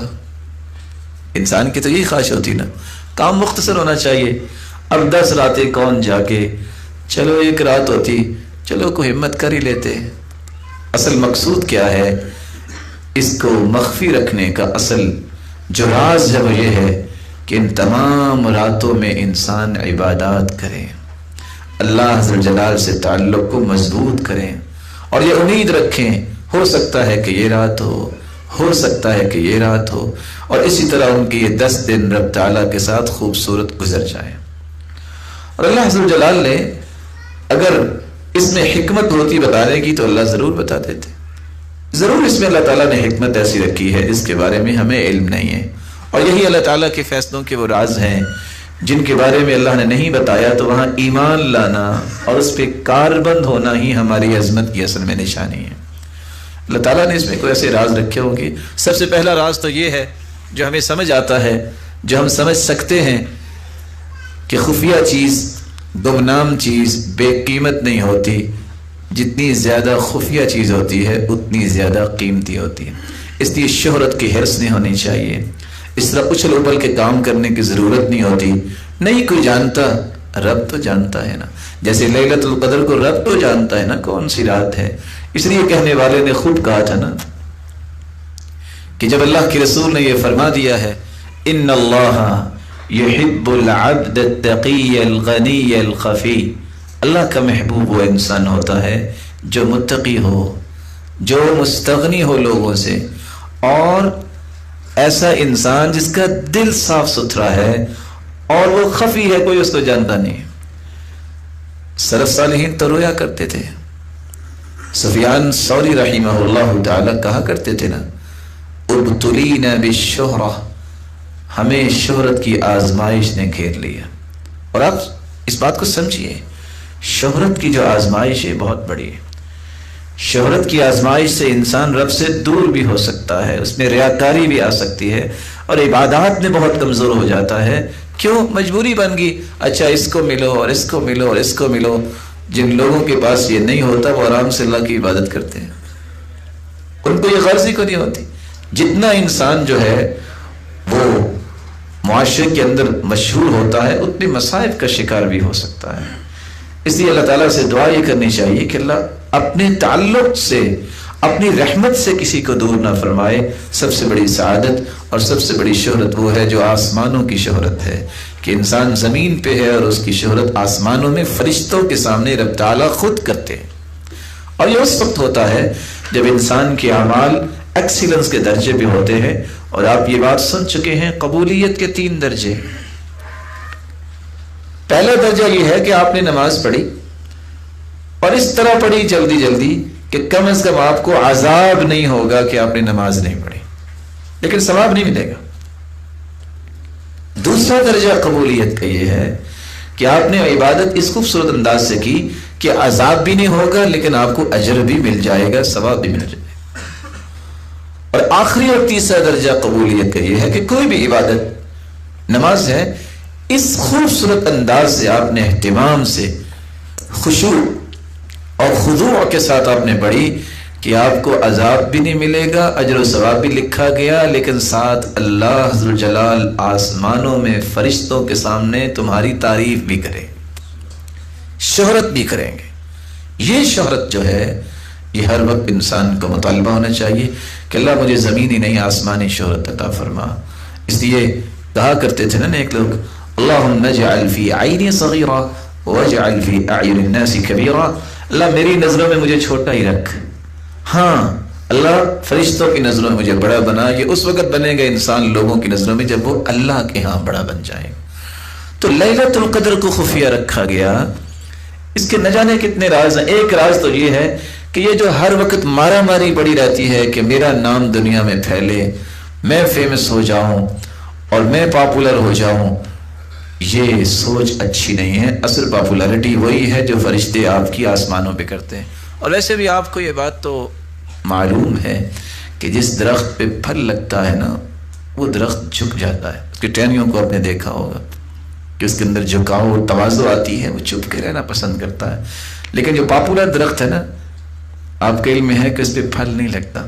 انسان کی تو یہی خواہش ہوتی نا، کام مختصر ہونا چاہیے. اب 10 راتیں کون جا کے، چلو ایک رات ہوتی، چلو کوئی ہمت کر ہی لیتے. اصل مقصود کیا ہے؟ اس کو مخفی رکھنے کا اصل جو راز ہے وہ یہ ہے کہ ان تمام راتوں میں انسان عبادات کریں، اللہ عز و جلال سے تعلق کو مضبوط کریں اور یہ امید رکھیں ہو سکتا ہے کہ یہ رات ہو سکتا ہے کہ یہ رات ہو، اور اسی طرح ان کی یہ 10 دن رب تعالیٰ کے ساتھ خوبصورت گزر جائیں. اور اللہ عز و جلال نے اگر اس میں حکمت ہوتی بتانے کی تو اللہ ضرور بتا دیتے. ضرور اس میں اللہ تعالیٰ نے حکمت ایسی رکھی ہے جس کے بارے میں ہمیں علم نہیں ہے، اور یہی اللہ تعالیٰ کے فیصلوں کے وہ راز ہیں جن کے بارے میں اللہ نے نہیں بتایا. تو وہاں ایمان لانا اور اس پہ کاربند ہونا ہی ہماری عظمت کی اصل میں نشانی ہے. اللہ تعالیٰ نے اس میں کوئی ایسے راز رکھے ہوں گے. سب سے پہلا راز تو یہ ہے جو ہمیں سمجھ آتا ہے، جو ہم سمجھ سکتے ہیں کہ خفیہ چیز، گمنام چیز بے قیمت نہیں ہوتی، جتنی زیادہ خفیہ چیز ہوتی ہے اتنی زیادہ قیمتی ہوتی ہے. اس لیے شہرت کی حرص نہیں ہونی چاہیے. اس طرح اچھل ابل کے کام کرنے کی ضرورت نہیں ہوتی. نہیں کوئی جانتا، رب تو جانتا ہے نا. جیسے لیلۃ القدر کو رب تو جانتا ہے نا کون سی رات ہے. اس لیے کہنے والے نے خوب کہا تھا نا کہ جب اللہ کے رسول نے یہ فرما دیا ہے ان اللہ یحب العبد التقی الغنی الخفی، اللہ کا محبوب وہ انسان ہوتا ہے جو متقی ہو، جو مستغنی ہو لوگوں سے، اور ایسا انسان جس کا دل صاف ستھرا ہے اور وہ خفی ہے، کوئی اس کو جانتا نہیں. سلف صالحین تو رویا کرتے تھے. سفیان ثوری رحمہ اللہ تعالی کہا کرتے تھے نا ابتلینا بالشہرہ، ہمیں شہرت کی آزمائش نے گھیر لیا. اور آپ اس بات کو سمجھیے، شہرت کی جو آزمائش ہے بہت بڑی ہے. شہرت کی آزمائش سے انسان رب سے دور بھی ہو سکتا ہے، اس میں ریاکاری بھی آ سکتی ہے اور عبادات میں بہت کمزور ہو جاتا ہے. کیوں؟ مجبوری بن گئی. اچھا اس کو ملو اور اس کو ملو اور اس کو ملو. جن لوگوں کے پاس یہ نہیں ہوتا وہ آرام سے اللہ کی عبادت کرتے ہیں، ان کو یہ غرض ہی کو نہیں ہوتی. جتنا انسان جو ہے وہ معاشرے کے اندر مشہور ہوتا ہے اتنے مصائب کا شکار بھی ہو سکتا ہے. اس لیے اللہ تعالیٰ سے دعا یہ کرنی چاہیے کہ اللہ اپنے تعلق سے، اپنی رحمت سے کسی کو دور نہ فرمائے. سب سے بڑی سعادت اور سب سے بڑی شہرت وہ ہے جو آسمانوں کی شہرت ہے، کہ انسان زمین پہ ہے اور اس کی شہرت آسمانوں میں فرشتوں کے سامنے رب تعالیٰ خود کرتے ہیں. اور یہ اس وقت ہوتا ہے جب انسان کے اعمال ایکسیلنس کے درجے بھی ہوتے ہیں. اور آپ یہ بات سن چکے ہیں قبولیت کے 3 درجے. پہلا درجہ یہ ہے کہ آپ نے نماز پڑھی اور اس طرح پڑھی جلدی جلدی کہ کم از کم آپ کو عذاب نہیں ہوگا کہ آپ نے نماز نہیں پڑھی، لیکن ثواب نہیں ملے گا. دوسرا درجہ قبولیت کا یہ ہے کہ آپ نے عبادت اس خوبصورت انداز سے کی کہ عذاب بھی نہیں ہوگا لیکن آپ کو اجر بھی مل جائے گا، ثواب بھی مل جائے گا۔ اور آخری اور تیسرا درجہ قبولیت کا یہ ہے کہ کوئی بھی عبادت، نماز ہے، اس خوبصورت انداز سے آپ نے اہتمام سے خشوع اور خضوع کے ساتھ آپ نے پڑھی کہ آپ کو عذاب بھی نہیں ملے گا، اجر و ثواب بھی لکھا گیا، لیکن ساتھ اللہ ذوالجلال آسمانوں میں فرشتوں کے سامنے تمہاری تعریف بھی کرے، شہرت بھی کریں گے۔ یہ شہرت جو ہے یہ ہر وقت انسان کو مطالبہ ہونا چاہیے کہ اللہ مجھے زمینی نہیں آسمانی شہرت عطا فرما۔ اس لیے کہا کرتے تھے نا ایک لوگ، اللہم اجعل فی عینی صغیرہ واجعل فی اعین الناس کبیرہ، اللہ میری نظروں میں مجھے چھوٹا ہی رکھ، ہاں اللہ فرشتوں کی نظروں میں مجھے بڑا بنا۔ یہ اس وقت بنے گا انسان لوگوں کی نظروں میں جب وہ اللہ کے ہاں بڑا بن جائے۔ تو لیلۃ القدر کو خفیہ رکھا گیا، اس کے نہ جانے کتنے راز ہیں۔ ایک راز تو یہ ہے کہ یہ جو ہر وقت مارا ماری پڑی رہتی ہے کہ میرا نام دنیا میں پھیلے، میں فیمس ہو جاؤں اور میں پاپولر ہو جاؤں، یہ سوچ اچھی نہیں ہے۔ اصل پاپولرٹی وہی ہے جو فرشتے آپ کی آسمانوں پہ کرتے ہیں۔ اور ویسے بھی آپ کو یہ بات تو معلوم ہے کہ جس درخت پہ پھل لگتا ہے نا وہ درخت جھک جاتا ہے۔ اس کی ٹہنیوں کو آپ نے دیکھا ہوگا کہ اس کے اندر جھکاؤ اور تواضع آتی ہے، وہ چھپ کے رہنا پسند کرتا ہے۔ لیکن جو پاپولر درخت ہے نا، آپ کے علم میں ہے کہ اس پہ پھل نہیں لگتا،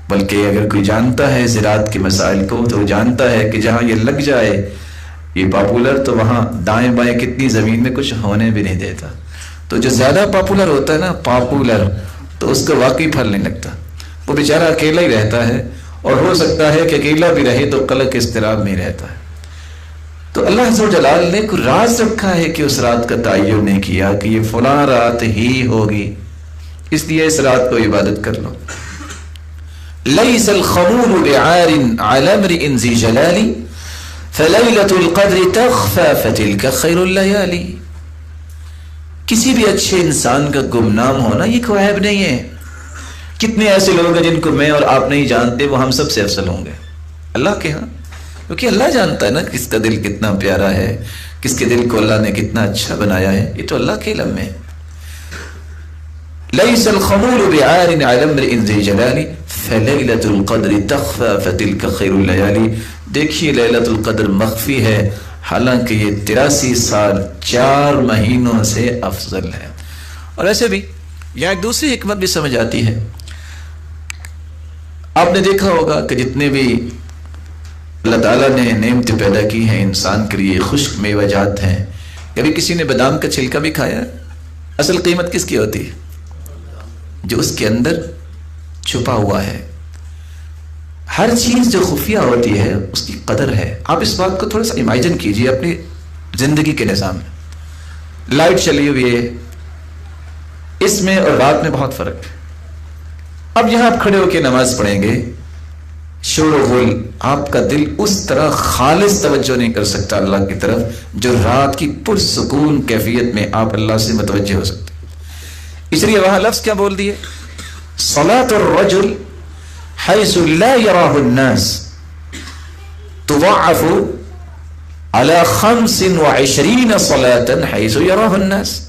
بلکہ اگر کوئی جانتا ہے زراعت کے مسائل کو تو وہ جانتا ہے کہ جہاں یہ لگ جائے یہ پاپولر تو وہاں دائیں بائیں کتنی زمین میں کچھ ہونے بھی نہیں دیتا۔ تو جو زیادہ پاپولر ہوتا ہے نا، پاپولر، تو اس کو واقعی پھل نہیں لگتا، وہ بیچارہ اکیلا ہی رہتا ہے، اور ہو سکتا ہے کہ اکیلا بھی رہے تو قلق اضطراب میں رہتا ہے۔ تو اللہ عز و جلال نے کوئی راز رکھا ہے کہ اس رات کا تعین نہیں کیا کہ یہ فلاں رات ہی ہوگی، اس لیے اس رات کو عبادت کر لو۔ لیس الخمول بعار علی امرئ ذی جلال فلیلۃ القدر تخفی فتلک خیر اللیالی۔ کسی بھی اچھے انسان کا گمنام ہونا یہ کوئی عیب نہیں ہے۔ کتنے ایسے لوگ ہیں جن کو میں اور آپ نہیں جانتے، وہ ہم سب سے افضل ہوں گے اللہ کے ہاں، کیونکہ اللہ جانتا ہے نا کس کا دل کتنا پیارا ہے، کس کے دل کو اللہ نے کتنا اچھا بنایا ہے، یہ تو اللہ کے علم میں ہے۔ لیس الخمول بعار علی امرئ ذی جلال فلیلۃ القدر تخفی فتلک خیر اللیالی۔ دیکھیے لیلۃ القدر مخفی ہے، حالانکہ یہ 83 سال 4 مہینوں سے افضل ہے۔ اور ایسے بھی یہاں ایک دوسری حکمت بھی سمجھ آتی ہے۔ آپ نے دیکھا ہوگا کہ جتنے بھی اللہ تعالیٰ نے نعمتیں پیدا کی ہیں انسان کے لیے، خشک میوہ جات ہیں، کبھی کسی نے بادام کا چھلکا بھی کھایا؟ اصل قیمت کس کی ہوتی ہے؟ جو اس کے اندر چھپا ہوا ہے۔ ہر چیز جو خفیہ ہوتی ہے اس کی قدر ہے۔ آپ اس بات کو تھوڑا سا امیجن کیجئے اپنی زندگی کے نظام میں۔ لائٹ چلی ہوئی ہے، اس میں اور رات میں بہت فرق ہے۔ اب یہاں آپ کھڑے ہو کے نماز پڑھیں گے، شور و غل، آپ کا دل اس طرح خالص توجہ نہیں کر سکتا اللہ کی طرف جو رات کی پرسکون کیفیت میں آپ اللہ سے متوجہ ہو سکتے۔ اس لیے وہاں لفظ کیا بول دیے؟ صلاۃ الرجل حیث لا یراہ الناس تضاعف علی 25 صلاۃ حیث یراہ الناس۔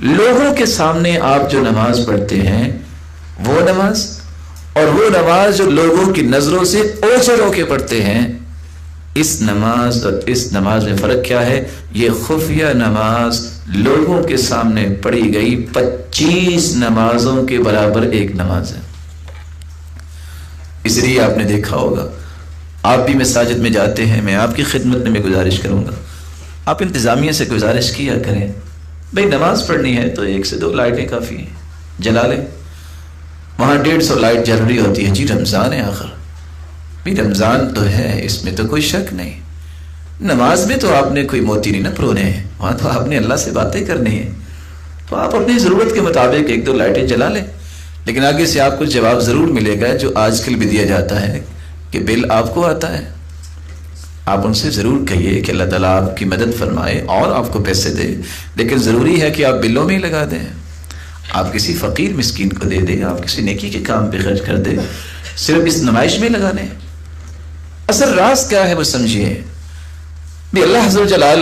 لوگوں کے سامنے آپ جو نماز پڑھتے ہیں وہ نماز، اور وہ نماز جو لوگوں کی نظروں سے اوجھل ہو کے پڑھتے ہیں، اس نماز اور اس نماز میں فرق کیا ہے؟ یہ خفیہ نماز لوگوں کے سامنے پڑھی گئی 25 نمازوں کے برابر ایک نماز ہے۔ اس لیے آپ نے دیکھا ہوگا، آپ بھی مساجد میں جاتے ہیں، میں آپ کی خدمت میں گزارش کروں گا، آپ انتظامیہ سے گزارش کیا کریں، بھئی نماز پڑھنی ہے تو 1 سے 2 لائٹیں کافی ہیں، جلا لیں۔ وہاں 150 لائٹ جل رہی ہوتی ہے، جی رمضان ہے آخر، بھی رمضان تو ہے، اس میں تو کوئی شک نہیں۔ نماز میں تو آپ نے کوئی موتی نہیں نہ پرونے ہیں، وہاں تو آپ نے اللہ سے باتیں کرنی ہیں، تو آپ اپنی ضرورت کے مطابق 1-2 لائٹیں جلا لیں۔ لیکن آگے سے آپ کو جواب ضرور ملے گا جو آج کل بھی دیا جاتا ہے کہ بل آپ کو آتا ہے۔ آپ ان سے ضرور کہیے کہ اللہ تعالیٰ آپ کی مدد فرمائے اور آپ کو پیسے دے، لیکن ضروری ہے کہ آپ بلوں میں ہی لگا دیں، آپ کسی فقیر مسکین کو دے دیں، آپ کسی نیکی کے کام پہ خرچ کر دیں، صرف اس نمائش میں لگانے۔ اصل راز کیا ہے وہ سمجھیے۔ بھی اللہ عز و جلال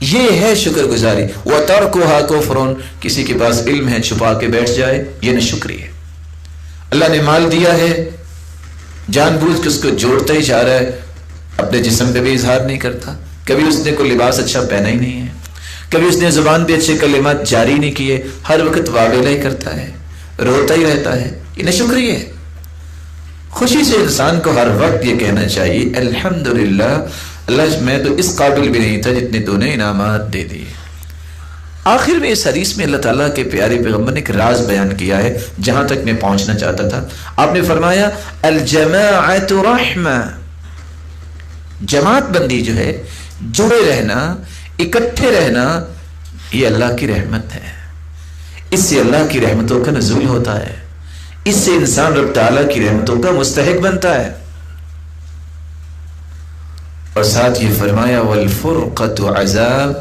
یہ ہے شکر گزاری. وَتَرْكُهَا كُفْرٌ، کسی کے پاس علم ہے چھپا کے بیٹھ جائے، یہ نہ شکری ہے. اللہ نے مال دیا ہے، جان بوجھ کے اس کو جوڑتا ہی جا رہا ہے، اپنے جسم پہ بھی اظہار نہیں کرتا. کبھی اس نے کوئی لباس اچھا پہنا ہی نہیں ہے، کبھی اس نے زبان پہ اچھے کلمات جاری نہیں کیے، ہر وقت واویلا ہی کرتا ہے، روتا ہی رہتا ہے، یہ نہ شکری ہے. خوشی سے انسان کو ہر وقت یہ کہنا چاہیے الحمدللہ، اللہ میں تو اس قابل بھی نہیں تھا جتنے تو نے انعامات دے دیے. آخر میں اس حدیث میں اللہ تعالیٰ کے پیارے پیغمبر نے ایک راز بیان کیا ہے جہاں تک میں پہنچنا چاہتا تھا. آپ نے فرمایا الجماعت رحمہ، جماعت بندی جو ہے، جڑے رہنا، اکٹھے رہنا، یہ اللہ کی رحمت ہے. اس سے اللہ کی رحمتوں کا نزول ہوتا ہے، اس سے انسان رب تعالیٰ کی رحمتوں کا مستحق بنتا ہے. اور ساتھ یہ فرمایا والفرقۃ عذاب،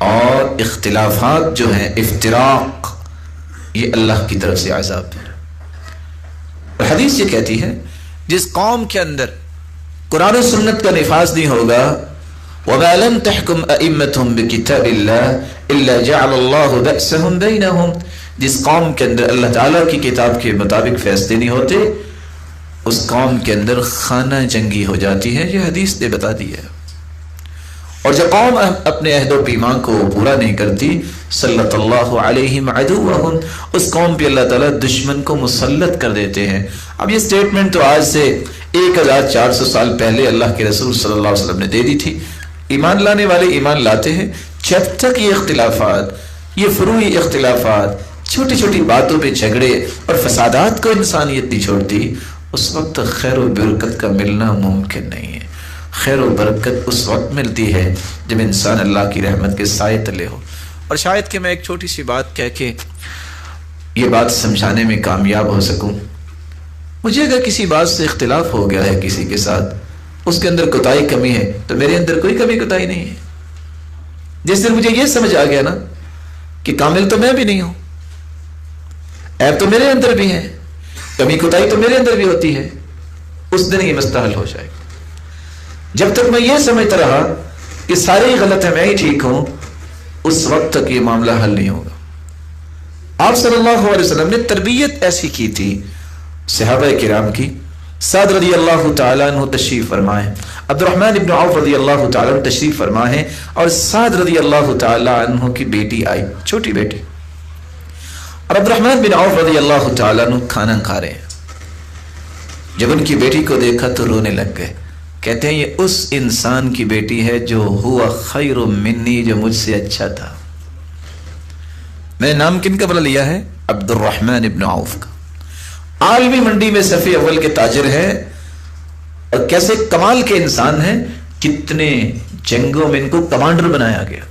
اور اختلافات جو ہیں، افتراق، یہ اللہ کی طرف سے عذاب ہے. اور حدیث یہ کہتی ہے جس قوم کے اندر قرآن و سنت کا نفاذ نہیں ہوگا، وَمَا لَمْ تَحْكُمْ أَئِمَّتُهُمْ بِكِتَابِ اللَّهِ إِلَّا جَعَلَ اللَّهُ بَأْسَهُمْ بَيْنَهُمْ، جس قوم کے اندر اللہ تعالیٰ کی کتاب کے مطابق فیصلے نہیں ہوتے، اس قوم کے اندر خانہ جنگی ہو جاتی ہے. یہ حدیث نے بتا دی ہے. اور جب قوم اپنے عہد و پیمان کو پورا نہیں کرتی، صلت اللہ علیہم عدوہم، اس قوم پہ اللہ تعالیٰ دشمن کو مسلط کر دیتے ہیں. اب یہ سٹیٹمنٹ تو آج سے 1400 سال پہلے اللہ کے رسول صلی اللہ علیہ وسلم نے دے دی تھی. ایمان لانے والے ایمان لاتے ہیں. جب تک یہ اختلافات، یہ فروعی اختلافات، چھوٹی چھوٹی باتوں پہ جھگڑے اور فسادات کو انسانیت نہیں چھوڑتی، اس وقت خیر و برکت کا ملنا ممکن نہیں ہے. خیر و برکت اس وقت ملتی ہے جب انسان اللہ کی رحمت کے سائے تلے ہو. اور شاید کہ میں ایک چھوٹی سی بات کہہ کے یہ بات سمجھانے میں کامیاب ہو سکوں. مجھے اگر کسی بات سے اختلاف ہو گیا ہے کسی کے ساتھ، اس کے اندر کوتاہی کمی ہے، تو میرے اندر کوئی کمی کوتاہی نہیں ہے. جس دن مجھے یہ سمجھ آ گیا نا کہ کامل تو میں بھی نہیں ہوں، عیب تو میرے اندر بھی ہے، کمی کوتاہی تو میرے اندر بھی ہوتی ہے، اس دن یہ مسئلہ حل ہو جائے گا. جب تک میں یہ سمجھتا رہا کہ سارے ہی غلط ہیں، میں ہی ٹھیک ہوں، اس وقت تک یہ معاملہ حل نہیں ہوگا. آپ صلی اللہ علیہ وسلم نے تربیت ایسی کی تھی صحابہ کرام کی. سعد رضی اللہ تعالیٰ عنہ تشریف فرمائے، عبد الرحمن ابن عوف رضی اللہ تعالیٰ عنہ تشریف فرمائے، اور سعد رضی اللہ تعالیٰ عنہ کی بیٹی آئی، چھوٹی بیٹی، اور عبد الرحمن بن عوف رضی اللہ تعالیٰ عنہ کھانا کھا رہے ہیں. جب ان کی بیٹی کو دیکھا تو رونے لگ گئے. کہتے ہیں یہ اس انسان کی بیٹی ہے جو ہوا خیر منی، جو مجھ سے اچھا تھا. میں نے نام کن کا بلا لیا ہے؟ عبد الرحمن ابن عوف کا. عالمی منڈی میں صف اول کے تاجر ہیں، اور کیسے کمال کے انسان ہیں، کتنے جنگوں میں ان کو کمانڈر بنایا گیا.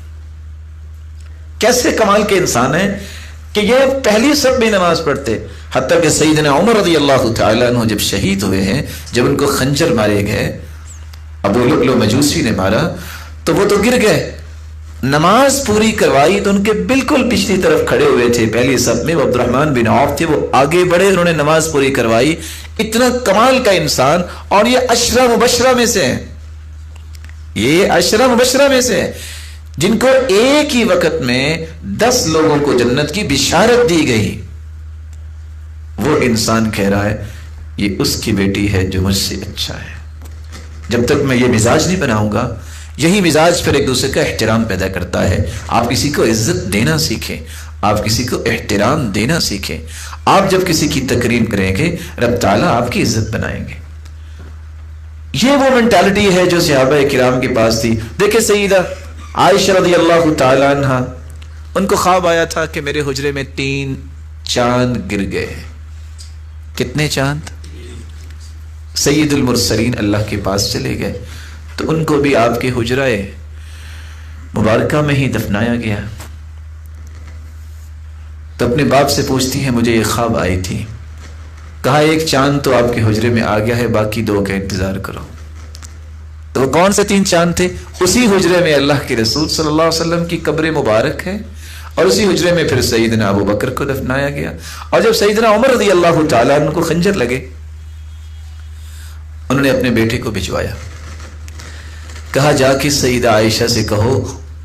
کیسے کمال کے انسان ہیں کہ یہ پہلی صف میں نماز پڑھتے، حتیٰ کہ سیدنا عمر رضی اللہ تعالیٰ عنہ جب شہید ہوئے ہیں، جب ان کو خنجر مارے گئے، ابو لؤلؤ مجوسی نے مارا، تو وہ تو گر گئے. نماز پوری کروائی تو ان کے بالکل پچھلی طرف کھڑے ہوئے تھے پہلی صف میں، وہ عبد الرحمن بن عوف تھے. وہ آگے بڑھے، انہوں نے نماز پوری کروائی. اتنا کمال کا انسان، اور یہ عشرہ مبشرہ میں سے ہیں، یہ عشرہ مبشرہ میں سے ہیں جن کو ایک ہی وقت میں 10 لوگوں کو جنت کی بشارت دی گئی. وہ انسان کہہ رہا ہے یہ اس کی بیٹی ہے جو مجھ سے اچھا ہے. جب تک میں یہ مزاج نہیں بناؤں گا، یہی مزاج پھر ایک دوسرے کا احترام پیدا کرتا ہے. آپ کسی کو عزت دینا سیکھیں، آپ کسی کو احترام دینا سیکھیں. آپ جب کسی کی تکریم کریں گے، رب تعالیٰ آپ کی عزت بنائیں گے. یہ وہ مینٹالٹی ہے جو صحابہ کرام کے پاس تھی. دیکھیں سیدہ عائشہ رضی اللہ تعالی عنہ، ان کو خواب آیا تھا کہ میرے حجرے میں 3 چاند گر گئے. کتنے چاند؟ سید المرسلین اللہ کے پاس چلے گئے، تو ان کو بھی آپ کے حجرہ مبارکہ میں ہی دفنایا گیا. تو اپنے باپ سے پوچھتی ہیں مجھے یہ خواب آئی تھی. کہا ایک چاند تو آپ کے حجرے میں آ گیا ہے، باقی 2 کا انتظار کرو. تو وہ کون سے 3 چاند تھے؟ اسی حجرے میں اللہ کے رسول صلی اللہ علیہ وسلم کی قبر مبارک ہے، اور اسی حجرے میں پھر سیدنا ابو بکر کو دفنایا گیا. اور جب سیدنا عمر رضی اللہ تعالیٰ عنہ کو خنجر لگے، انہوں نے اپنے بیٹے کو بھجوایا. کہا جا کے سیدہ عائشہ سے کہو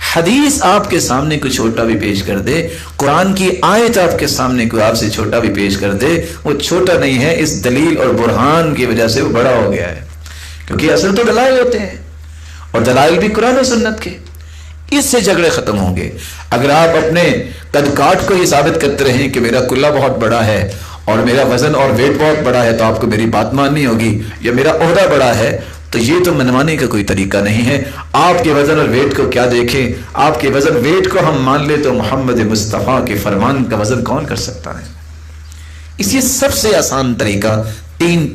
حدیث آپ کے سامنے کوئی چھوٹا بھی پیش کر دے، قرآن کی آیت آپ کے سامنے کوئی آپ سے چھوٹا بھی پیش کر دے، وہ چھوٹا نہیں ہے، اس دلیل اور برہان کی وجہ سے وہ بڑا ہو گیا ہے، کیونکہ اصل تو دلائل ہوتے ہیں، اور دلائل بھی قرآن و سنت کے، اس سے جھگڑے ختم ہوں گے۔ اگر آپ اپنے قد کاٹ کو یہ ثابت کرتے رہیں کہ میرا کلہ بہت بڑا ہے اور میرا وزن اور ویٹ بہت بڑا ہے تو آپ کو میری بات ماننی ہوگی، یا میرا عہدہ بڑا ہے، تو یہ تو منوانے کا کوئی طریقہ نہیں ہے۔ آپ کے وزن اور ویٹ کو کیا دیکھیں، آپ کے وزن ویٹ کو ہم مان لے تو محمد مصطفیٰ کے فرمان کا وزن کون کر سکتا ہے؟ اس لیے سب سے آسان طریقہ، 3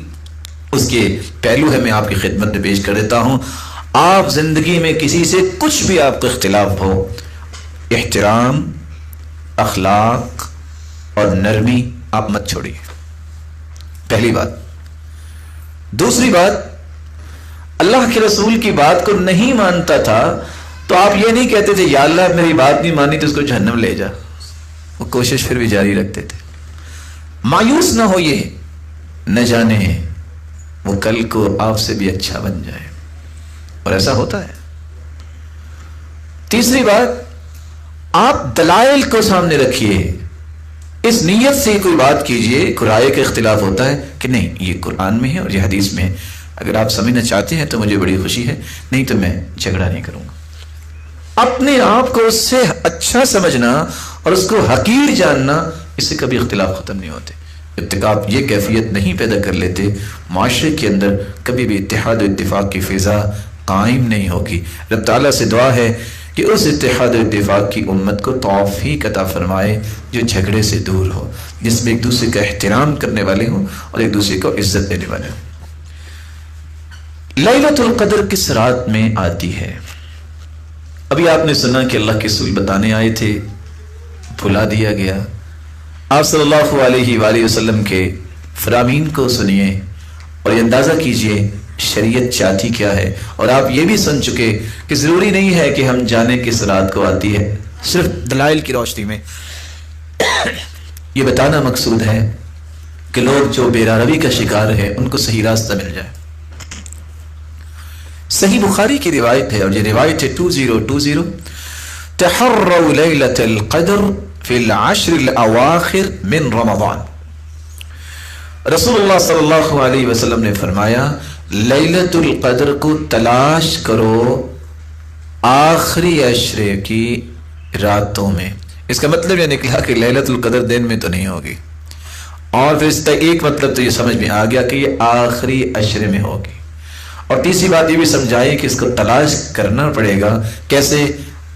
اس کے پہلو ہے، میں آپ کی خدمت میں پیش کر دیتا ہوں۔ آپ زندگی میں کسی سے کچھ بھی آپ کو اختلاف ہو، احترام، اخلاق اور نرمی آپ مت چھوڑیے، پہلی بات۔ دوسری بات، اللہ کے رسول کی بات کو نہیں مانتا تھا تو آپ یہ نہیں کہتے تھے یا اللہ میری بات نہیں مانی تو اس کو جہنم لے جا، وہ کوشش پھر بھی جاری رکھتے تھے۔ مایوس نہ ہوئے، نہ جانے وہ کل کو آپ سے بھی اچھا بن جائے، اور ایسا ہوتا ہے۔ تیسری بات، آپ دلائل کو سامنے رکھیے، اس نیت سے کوئی بات کیجئے، رائے کا اختلاف ہوتا ہے کہ نہیں یہ قرآن میں ہے اور یہ حدیث میں ہے، اگر آپ سمجھنا چاہتے ہیں تو مجھے بڑی خوشی ہے، نہیں تو میں جھگڑا نہیں کروں گا۔ اپنے آپ کو اس سے اچھا سمجھنا اور اس کو حقیر جاننا، اس سے کبھی اختلاف ختم نہیں ہوتے۔ جب تک آپ یہ کیفیت نہیں پیدا کر لیتے، معاشرے کے اندر کبھی بھی اتحاد و اتفاق کی فضا قائم نہیں ہوگی۔ رب تعالیٰ سے دعا ہے کہ اس اتحاد و اتفاق کی امت کو توفیق عطا فرمائے جو جھگڑے سے دور ہو، جس میں ایک دوسرے کا احترام کرنے والے ہوں اور ایک دوسرے کو عزت دینے والے ہوں۔ لیلۃ القدر کس رات میں آتی ہے؟ ابھی آپ نے سنا کہ اللہ کے رسول بتانے آئے تھے، بھلا دیا گیا۔ آپ صلی اللہ علیہ وآلہ وسلم کے فرامین کو سنیے اور یہ اندازہ کیجئے شریعت چاہتی کیا ہے، اور آپ یہ بھی سن چکے کہ ضروری نہیں ہے کہ ہم جانیں کس رات کو آتی ہے، صرف دلائل کی روشنی میں یہ بتانا مقصود ہے کہ لوگ جو بیراروی کا شکار ہے ان کو صحیح راستہ مل جائے۔ صحیح بخاری کی روایت ہے، اور یہ روایت ہے 2020، تحروا لیلۃ القدر فی العشر الاواخر من رمضان۔ رسول اللہ صلی اللہ علیہ وسلم نے فرمایا لیلۃ القدر کو تلاش کرو آخری عشرے کی راتوں میں۔ اس کا مطلب یہ نکلا کہ لیلۃ القدر دن میں تو نہیں ہوگی، اور پھر اس کا ایک مطلب تو یہ سمجھ میں آ گیا کہ یہ آخری عشرے میں ہوگی، اور تیسری بات یہ بھی سمجھائی کہ اس کو تلاش کرنا پڑے گا۔ کیسے؟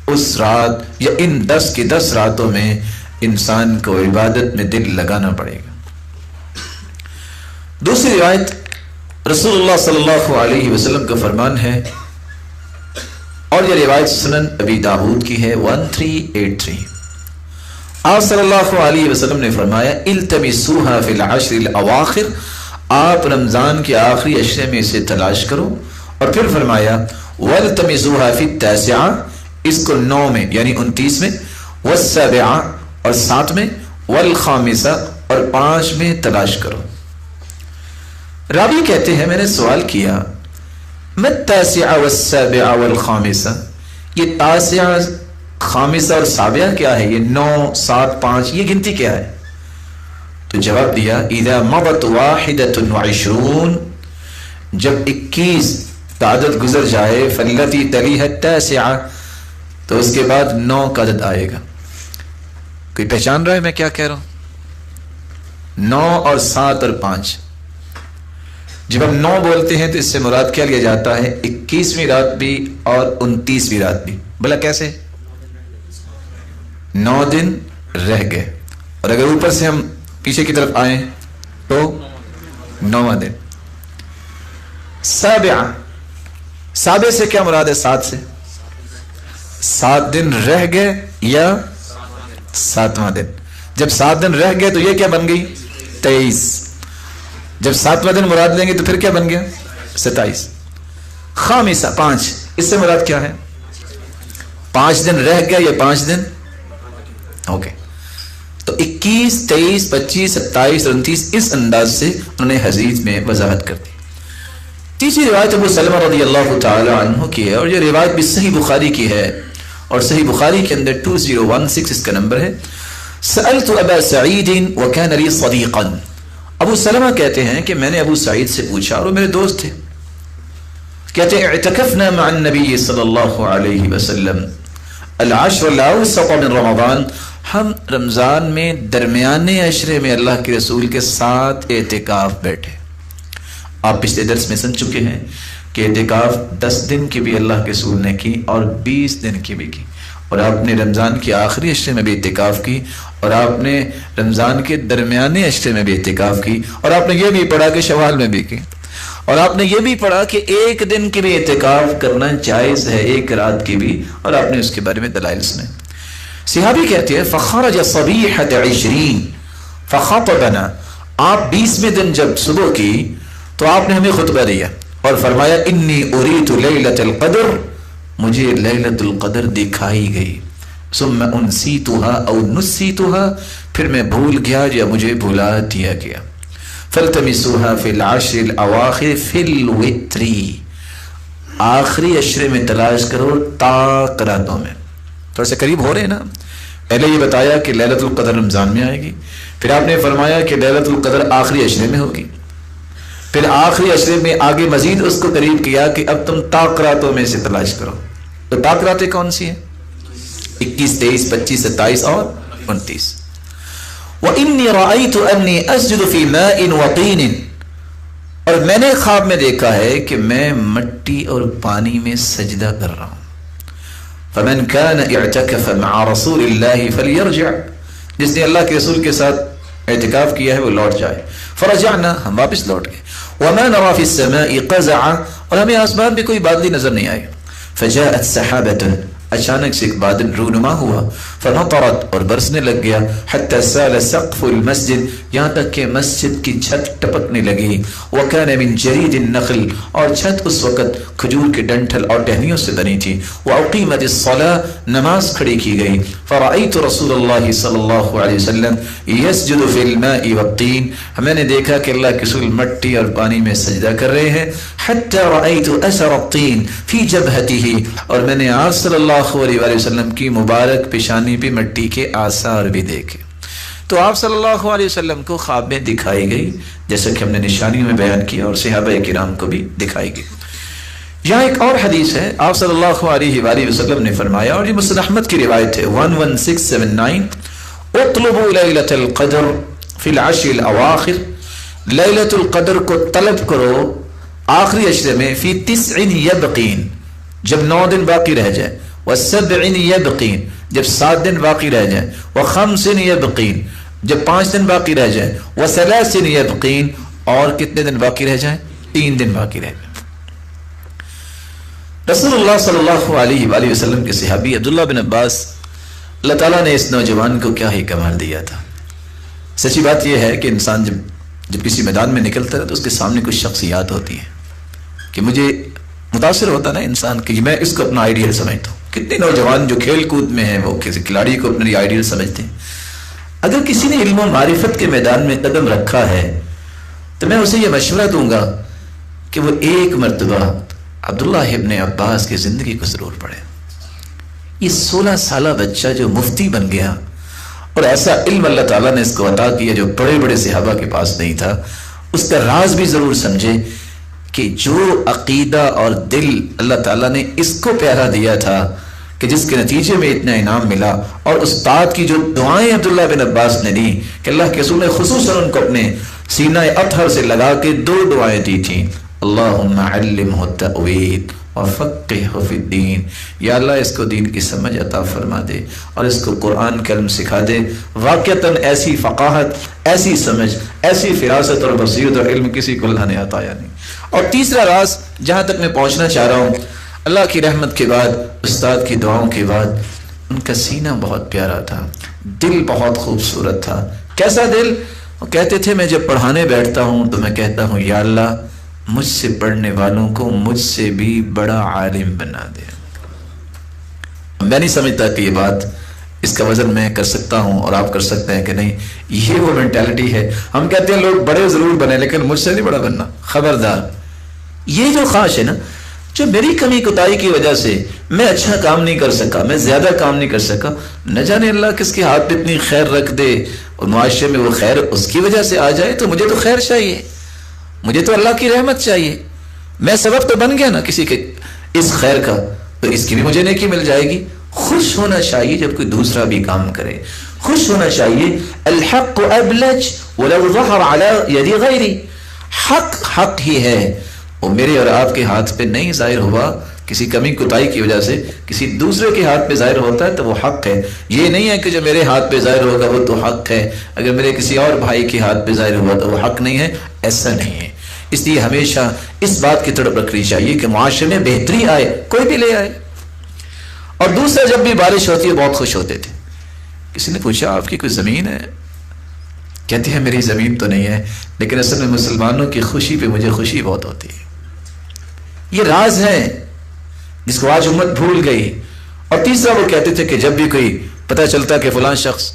اس رات یا ان 10 کی 10 راتوں میں انسان کو عبادت میں دل لگانا پڑے گا۔ دوسری روایت رسول اللہ صلی اللہ علیہ وسلم کا فرمان ہے، اور یہ روایت سنن ابی داؤد کی ہے 1383۔ آپ صلی اللہ علیہ وسلم نے فرمایا التمسوها فی العشر الاواخر، آپ رمضان کے آخری عشرے میں اسے تلاش کرو، اور پھر فرمایا والتمسوها فی التاسعہ، اس کو 9 میں یعنی 29 میں، والسابعہ اور 7 میں، والخامسہ اور 5 میں تلاش کرو۔ راوی کہتے ہیں میں نے سوال کیا میں تاسعہ والسابعہ والخامسہ، یہ تاسعہ، خامسہ اور سابعہ کیا ہے؟ یہ 9 7 5 یہ گنتی کیا ہے؟ تو جواب دیا اذا مضت 21، جب 21 کا عدد گزر جائے، فالتی تلیہ التاسعہ، تو اس کے بعد 9 کا عدد آئے گا۔ کوئی پہچان رہا ہے میں کیا کہہ رہا ہوں؟ 9 اور 7 اور 5، جب ہم 9 بولتے ہیں تو اس سے مراد کیا لیا جاتا ہے؟ 21ویں رات بھی اور 29ویں رات بھی۔ بھلا کیسے؟ 9 دن رہ گئے، اور اگر اوپر سے ہم پیچھے کی طرف آئیں تو 9واں دن۔ سابعہ، سابع سے کیا مراد ہے؟ 7 سے، 7 دن رہ گئے یا 7واں دن۔ جب 7 دن رہ گئے تو یہ کیا بن گئی؟ 23۔ جب 7واں دن مراد لیں گے تو پھر کیا بن گیا؟ 27۔ خامسہ 5، اس سے مراد کیا ہے؟ 5 دن رہ گیا یا 5 دن؟ اوکے، تو 21 23 25 27 اور 29 اس انداز سے انہوں نے حدیث میں وضاحت کر دی۔ تیسری روایت ابو سلمہ رضی اللہ تعالی عنہ کی ہے، اور یہ روایت بھی صحیح بخاری کی ہے، اور صحیح بخاری کے اندر 2016 اس کا نمبر ہے. سألت ابا سعید وكان لي صديقا. ابو سلمہ کہتے ہیں کہ میں نے ابو سعید سے پوچھا اور وہ میرے دوست تھے. کہتے ہیں اعتکفنا مع النبی صلی اللہ علیہ وسلم العشر الاوسط من رمضان. ہم رمضان میں درمیانے عشرے میں اللہ کے رسول کے ساتھ اعتکاف بیٹھے. آپ پچھلے درس میں سن چکے ہیں کہ اعتکاف 10 دن کی بھی اللہ کے رسول نے کی اور 20 دن کی بھی کی. اور آپ نے رمضان کے آخری عشرے میں بھی اعتکاف کی اور آپ نے رمضان کے درمیانے عشرے میں بھی اعتکاف کی اور آپ نے یہ بھی پڑھا کہ شوال میں بھی کی اور آپ نے یہ بھی پڑھا کہ ایک دن کی بھی اعتکاف کرنا جائز ہے, ایک رات کی بھی, اور آپ نے اس کے بارے میں دلائل سنے. صحابی کہتے ہیں فخرج صبیحۃ 20 فخطبنا. آپ 20ویں دن جب صبح کی تو آپ نے ہمیں خطبہ دیا اور فرمایا انی اریت لیلۃ القدر, مجھے لیلۃ القدر دکھائی گئی. ثم انسیتها او نسیتها, پھر میں بھول گیا یا مجھے بھلا دیا گیا. فالتمسوها في العشر الاواخر في الوتر, آخری عشرے میں تلاش کرو طاق راتوں میں. تھوڑا سے قریب ہو رہے ہیں نا. پہلے یہ بتایا کہ لیلۃ القدر رمضان میں آئے گی, پھر آپ نے فرمایا کہ لیلۃ القدر آخری عشرے میں ہوگی, پھر آخری عشرے میں آگے مزید اس کو قریب کیا کہ اب تم طاق راتوں میں سے تلاش کرو. تو طاق راتیں کون سی ہیں؟ 21, 23, 25, 27 اور 29. وَإِنِّي رَأَيْتُ أَنِّي أَسْجُدُ فِي مَاءٍ وَطِينٍ, اور میں نے خواب میں دیکھا ہے کہ میں مٹی اور پانی میں سجدہ کر رہا ہوں. فَمَنْ كَانَ اعْتَكَفَ مَعَ رَسُولِ اللَّهِ فَلْيَرْجِعْ, جس نے اللہ کے رسول کے ساتھ اعتکاف کیا ہے وہ لوٹ جائے. فرجعنا, ہم واپس لوٹ گئے. وَمَا نَرَى فِي السَّمَاءِ قَزَعًا, اور ہمیں آسمان میں کوئی بادلی نظر نہیں آئی. فجاءت سحابة, اچانک سے ایک بادل رونما ہوا. فنطرت, اور برسنے لگ گیا. حتى سال سقف المسجد, یہاں تک کہ مسجد کی چھت ٹپکنے لگی. وكان من جريد النخل, اور چھت اس وقت کھجور کے ڈنٹھل اور ٹہنیوں سے بنی تھی. واقيمت الصلاة, نماز کھڑی کی گئی. فرأيت رسول الله صلی اللہ علیہ وسلم يسجد في الماء والطين, میں نے دیکھا کہ اللہ کے رسول مٹی اور پانی میں سجدہ کر رہے ہیں. حتى رأيت اثر الطين في جبهته, اور میں نے آپ صلی اللہ علیہ وسلم کی مبارک پیشانی پہ مٹی کے آثار بھی دیکھے. تو آپ صلی اللہ علیہ وسلم کو خواب میں دکھائی گئی, جیسا کہ ہم نے نشانیوں میں بیان کیا, اور صحابہ کرام کو بھی دکھائی گئی. یہاں ایک اور حدیث ہے, آپ صلی اللہ علیہ وآلہ وسلم نے فرمایا, اور یہ مسند احمد کی روایت ہے 11679, اطلبوا لیلۃ القدر فی العشر الاواخر, لیلۃ القدر کو طلب کرو آخری عشرے میں, فی 9 یبقین, جب 9 دن باقی رہ جائے. و7 یبقین, جب 7 دن باقی رہ جائیں. و5 یبقین, جب 5 دن باقی رہ جائیں. و3 یبقین, اور کتنے دن باقی رہ جائیں؟ 3 دن باقی رہ جائیں. رسول اللہ صلی اللہ علیہ وآلہ وسلم کے صحابی عبداللہ بن عباس, اللہ تعالیٰ نے اس نوجوان کو کیا ہی کمال دیا تھا. سچی بات یہ ہے کہ انسان جب کسی میدان میں نکلتا ہے تو اس کے سامنے کچھ شخصیات ہوتی ہیں کہ مجھے متاثر ہوتا نا انسان کہ میں اس کو اپنا آئیڈیل سمجھتا ہوں. کتنے نوجوان جو کھیل کود میں ہیں وہ کسی کھلاڑی کو اپنا آئیڈیل سمجھتے ہیں. اگر کسی نے علم و معرفت کے میدان میں قدم رکھا ہے تو میں اسے یہ مشورہ دوں گا کہ وہ ایک مرتبہ عبداللہ ابن عباس کی زندگی کو ضرور پڑھے. یہ 16 سالہ بچہ جو مفتی بن گیا اور ایسا علم اللہ تعالیٰ نے اس کو عطا کیا جو بڑے بڑے صحابہ کے پاس نہیں تھا, اس کا راز بھی ضرور سمجھے کہ جو عقیدہ اور دل اللہ تعالیٰ نے اس کو پیارا دیا تھا کہ جس کے نتیجے میں اتنا انعام ملا, اور استاد کی جو دعائیں عبداللہ بن عباس نے دی کہ اللہ کے رسول نے خصوصاً ان کو اپنے سینہ اطہر سے لگا کے 2 دعائیں دی تھیں, اللہم علمہ التأویل وفقہہ فی الدین, یا اللہ اس کو دین کی سمجھ عطا فرما دے اور اس کو قرآن کا علم سکھا دے. واقعتاً ایسی فقاہت, ایسی سمجھ, ایسی فراست اور بصیرت اور علم کسی کو اللہ نے عطایا نہیں. اور تیسرا راز جہاں تک میں پہنچنا چاہ رہا ہوں, اللہ کی رحمت کے بعد, استاد کی دعاؤں کے بعد, ان کا سینہ بہت پیارا تھا, دل بہت خوبصورت تھا. کیسا دل؟ وہ کہتے تھے میں جب پڑھانے بیٹھتا ہوں تو میں کہتا ہوں یا اللہ مجھ سے پڑھنے والوں کو مجھ سے بھی بڑا عالم بنا دے. میں نہیں سمجھتا کہ یہ بات اس کا وزن میں کر سکتا ہوں اور آپ کر سکتے ہیں کہ نہیں. یہ وہ مینٹیلٹی ہے. ہم کہتے ہیں لوگ بڑے ضرور بنے لیکن مجھ سے نہیں بڑا بننا. خبردار, یہ جو خواہش ہے نا, جو میری کمی کوتاہی کی وجہ سے میں اچھا کام نہیں کر سکا، میں زیادہ کام نہیں کر سکا، نہ جانے اللہ کس کے ہاتھ میں اتنی خیر رکھ دے اور معاشرے میں وہ خیر اس کی وجہ سے آ جائے، تو مجھے تو خیر چاہیے، مجھے تو اللہ کی رحمت چاہیے، میں سبب تو بن گیا نا کسی کے اس خیر کا، تو اس کی بھی مجھے نیکی مل جائے گی۔ خوش ہونا چاہیے جب کوئی دوسرا بھی کام کرے، خوش ہونا چاہیے۔ الحق ابلج ولو ظہر علی ید غیری، حق حق ہی ہے، وہ میرے اور آپ کے ہاتھ پہ نہیں ظاہر ہوا، کسی کمی کوتاہی کی وجہ سے کسی دوسرے کے ہاتھ پہ ظاہر ہوتا ہے تو وہ حق ہے۔ یہ نہیں ہے کہ جو میرے ہاتھ پہ ظاہر ہوگا وہ تو حق ہے، اگر میرے کسی اور بھائی کے ہاتھ پہ ظاہر ہوا تو وہ حق نہیں ہے، ایسا نہیں ہے۔ اس لیے ہمیشہ اس بات کی تڑپ رکھنی چاہیے کہ معاشرے میں بہتری آئے، کوئی بھی لے آئے۔ اور دوسرا، جب بھی بارش ہوتی ہے بہت خوش ہوتے تھے۔ کسی نے پوچھا آپ کی کوئی زمین ہے؟ کہتے ہیں میری زمین تو نہیں ہے، لیکن اصل میں مسلمانوں کی خوشی پہ مجھے خوشی بہت ہوتی ہے۔ یہ راز ہے جس کو آج امت بھول گئی۔ اور تیسرا، وہ کہتے تھے کہ جب بھی کوئی پتہ چلتا کہ فلاں شخص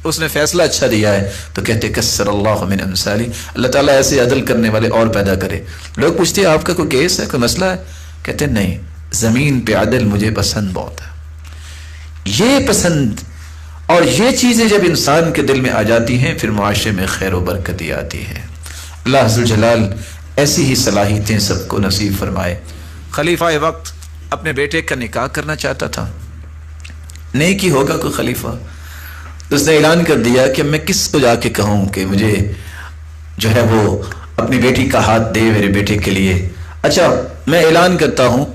اس نے فیصلہ اچھا دیا ہے تو کہتے کسر اللہ من امثالی، اللہ تعالیٰ ایسے عدل کرنے والے اور پیدا کرے۔ لوگ پوچھتے ہیں آپ کا کوئی کیس ہے، کوئی مسئلہ ہے؟ کہتے ہیں نہیں، زمین پہ عدل مجھے پسند بہت ہے۔ یہ پسند اور یہ چیزیں جب انسان کے دل میں آ جاتی ہیں پھر معاشرے میں خیر و برکتی آتی ہے۔ اللہ ذوالجلال ایسی ہی صلاحیتیں سب کو نصیب فرمائے۔ خلیفہ وقت اپنے بیٹے کا نکاح کرنا چاہتا تھا، نہیں کی ہوگا کوئی خلیفہ، تو اس نے اعلان کر دیا کہ میں کس کو جا کے کہوں کہ مجھے جو ہے وہ اپنی بیٹی کا ہاتھ دے میرے بیٹے کے لیے۔ اچھا، میں اعلان کرتا ہوں